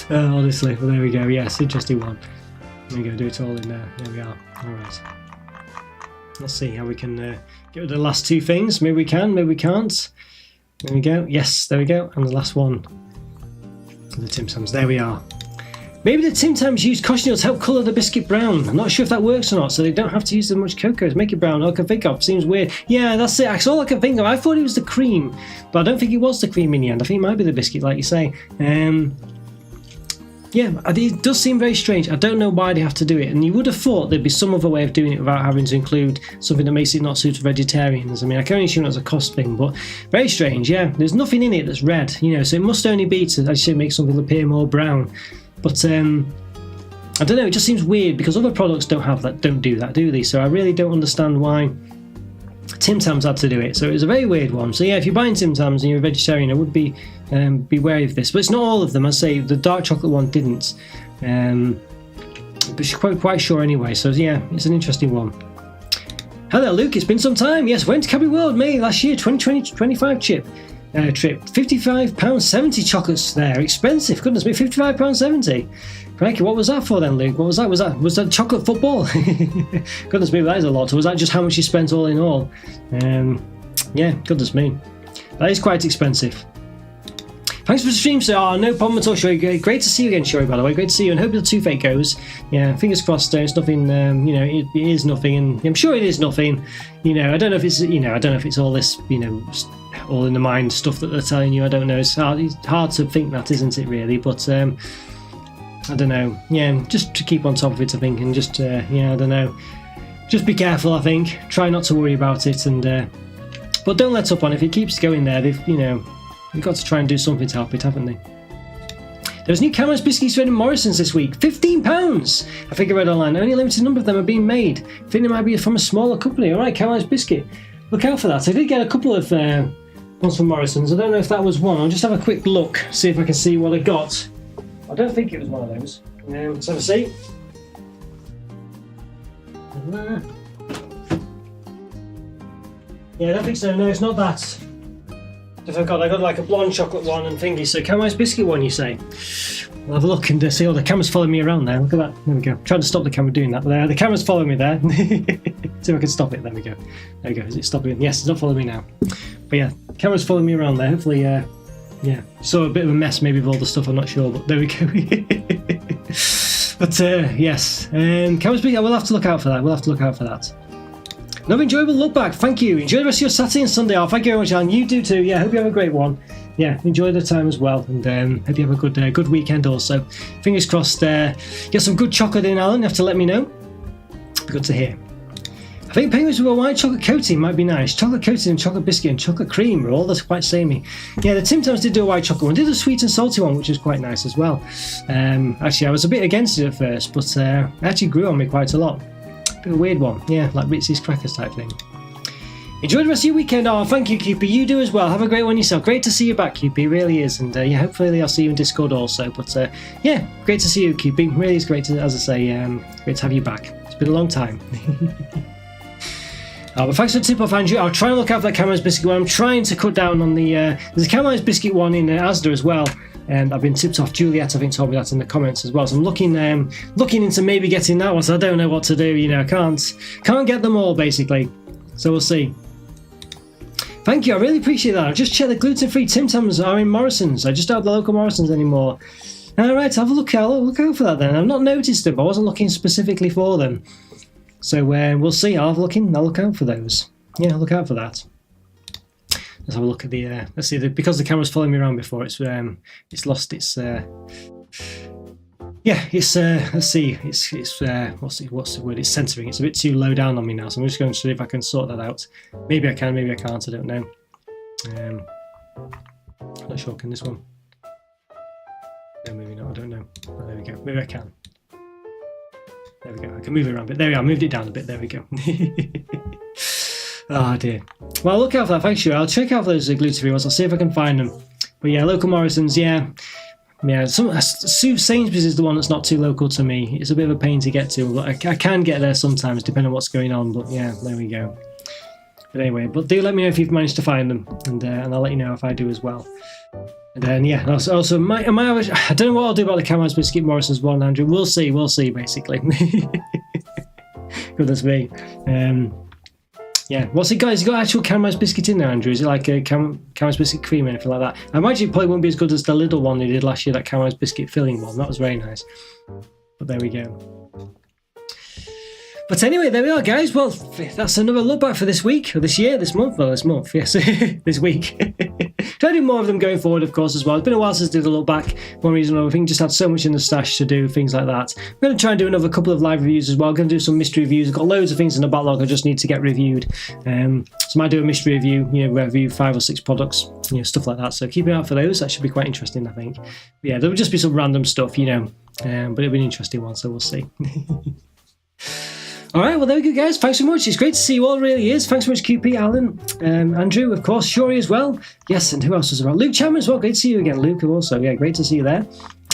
Honestly, well, there we go. Yes, interesting one. There we go. Do it all in there. There we are. All right. Let's see how we can get rid of the last two things. Maybe we can. Maybe we can't. There we go. Yes, there we go. And the last one. The Tim Tams. There we are. Maybe the Tim Tams use cochineal to help colour the biscuit brown. I'm not sure if that works or not, so they don't have to use as much cocoa to make it brown. All I can think of. Seems weird. Yeah, that's it. That's all I can think of. I thought it was the cream, but I don't think it was the cream in the end. I think it might be the biscuit, like you say. Yeah, it does seem very strange. I don't know why they have to do it, and you would have thought there'd be some other way of doing it without having to include something that makes it not suit vegetarians. I mean, I can only assume that's a cost thing, but very strange. Yeah, there's nothing in it that's red, you know, so it must only be to, as you say, make something appear more brown. But I don't know, it just seems weird because other products don't do that, do they? So I really don't understand why Tim Tams had to do it. So it was a very weird one. So yeah, if you're buying Tim Tams and you're a vegetarian, I would be wary of this. But it's not all of them. I say the dark chocolate one didn't. But she's quite sure anyway. So yeah, it's an interesting one. Hello Luke, it's been some time. Yes, went to Cabby World May last year, 2025 trip. £55.70 chocolates there. Expensive, goodness me, £55.70. Crikey, what was that for then, Luke? What was that? Was that chocolate football? Goodness me, that is a lot. Or was that just how much you spent all in all? Yeah, goodness me. That is quite expensive. Thanks for the stream, sir. Oh, no problem at all, Shory. Great to see you again, Shory, by the way. Great to see you, and hope the toothache goes. Yeah, fingers crossed. It's nothing. You know, it is nothing, and I'm sure it is nothing. You know, I don't know if it's. You know, I don't know if it's all this. You know, all in the mind stuff that they're telling you. I don't know. It's hard to think that, isn't it? Really, but I don't know. Yeah, just to keep on top of it, I think, and just yeah, I don't know. Just be careful, I think. Try not to worry about it, and but don't let up on it. If it keeps going there, you know. We've got to try and do something to help it, haven't they? There's new Cameron's biscuits ready in Morrison's this week. £15! I think I read online. Only a limited number of them are being made. I think they might be from a smaller company. Alright, Caroline's Biscuit. Look out for that. I did get a couple of ones from Morrison's. I don't know if that was one. I'll just have a quick look, see if I can see what I got. I don't think it was one of those. Let's have a see. Yeah, I don't think so. No, it's not that. I got like a blonde chocolate one and thingy. So Cameron's Biscuit one, you say? I'll have a look and see. Oh, the camera's following me around there. Look at that. There we go. Trying to stop the camera doing that. But the camera's following me there. See if I can stop it. There we go. There we go. Is it stopping? Yes, it's not following me now. But yeah, camera's following me around there. Hopefully, yeah. So a bit of a mess maybe with all the stuff. I'm not sure, but there we go. But yes, Cameron's Biscuit. I will have to look out for that. We'll have to look out for that. Another enjoyable look back. Thank you. Enjoy the rest of your Saturday and Sunday off. Thank you very much, Alan. You do too. Yeah, hope you have a great one. Yeah, enjoy the time as well, and hope you have a good weekend also. Fingers crossed. Get some good chocolate in, Alan. You have to let me know. Good to hear. I think penguins with a white chocolate coating might be nice. Chocolate coating and chocolate biscuit and chocolate cream are all that's quite samey. Yeah, the Tim Tams did do a white chocolate one. Did a sweet and salty one, which was quite nice as well. Actually, I was a bit against it at first, but it actually grew on me quite a lot. Bit of a weird one, yeah, like Ritzy's crackers type thing. Enjoy the rest of your weekend. Oh, thank you, QP. You do as well. Have a great one yourself. Great to see you back, QP. Really is, and yeah, hopefully I'll see you in Discord also. But yeah, great to see you, QP. Really is great to, as I say, great to have you back. It's been a long time. But thanks for the tip off, Andrew. I'll try and look out for that Cameron's Biscuit one. I'm trying to cut down on the there's a Cameron's Biscuit one in Asda as well. And I've been tipped off. Juliet, I think, told me that in the comments as well. So I'm looking into maybe getting that one. So I don't know what to do. You know, I can't get them all basically. So we'll see. Thank you. I really appreciate that. I've just checked the gluten-free Tim Tams are in Morrison's. I just don't have the local Morrison's anymore. All right, have a look. I'll look out for that then. I've not noticed them. I wasn't looking specifically for them. So we'll see. I'll look out for those. Yeah, I'll look out for that. Let's have a look at the. Let's see. Because the camera's following me around before, it's lost its. Yeah, it's. Let's see. It's. What's the word? It's centering. It's a bit too low down on me now, so I'm just going to see if I can sort that out. Maybe I can. Maybe I can't. I don't know. Not sure. Can this one? No, maybe not. I don't know. Oh, there we go. Maybe I can. There we go. I can move it around a bit. There we are. I moved it down a bit. There we go. Oh dear. Well, look out for that. Thanks, Sure. I'll check out those gluten-free ones. I'll see if I can find them. But yeah, local Morrison's. Yeah. Sainsbury's is the one that's not too local to me. It's a bit of a pain to get to. But I can get there sometimes, depending on what's going on. But yeah, there we go. But anyway, but do let me know if you've managed to find them, and I'll let you know if I do as well. And then yeah, also I don't know what I'll do about the caramelised biscuit Morrison's one, Andrew. We'll see basically. Goodness me. Yeah, what's it got? Has it got actual caramelised biscuit in there, Andrew? Is it like a caramelised biscuit cream or anything like that? I imagine it probably won't be as good as the Lidl one they did last year, that caramelised biscuit filling one. That was very nice. But there we go. But anyway, there we are, guys. Well, that's another look back for this week, or this year, this month, yes, this week. Try to do more of them going forward, of course, as well. It's been a while since I did a look back. One reason or another, I think just had so much in the stash to do, things like that. I'm going to try and do another couple of live reviews as well. I'm going to do some mystery reviews. I've got loads of things in the backlog I just need to get reviewed. So I might do a mystery review, review 5 or 6 products, stuff like that. So keep an eye out for those. That should be quite interesting, I think. But yeah, there'll just be some random stuff, but it'll be an interesting one, so we'll see. All right, well, there we go, guys. Thanks so much. It's great to see you all, really is. Thanks so much, QP, Alan, Andrew, of course, Shori as well. Yes, and who else was around? Luke Chapman as well. Great to see you again, Luke, also. Yeah, great to see you there.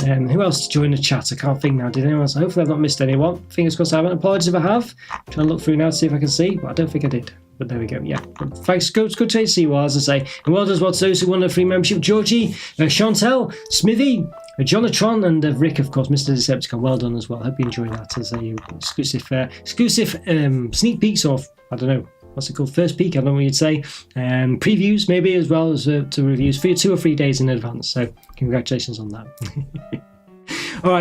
Who else joined the chat? I can't think now. Did anyone else? Hopefully I've not missed anyone. Fingers crossed I haven't. Apologies if I have. I'm trying to look through now to see if I can see, but I don't think I did. But there we go, yeah. But thanks, good to see you all, as I say. And well done as well to those who won the free membership. Georgie, Chantel, Smithy, Jonathan, and Rick, of course, Mr. Decepticon. Well done as well. Hope you enjoyed that as a exclusive sneak peeks of, I don't know, what's it called? First peek, I don't know what you'd say. Previews, maybe, as well as to reviews for 2 or 3 days in advance. So congratulations on that. All right.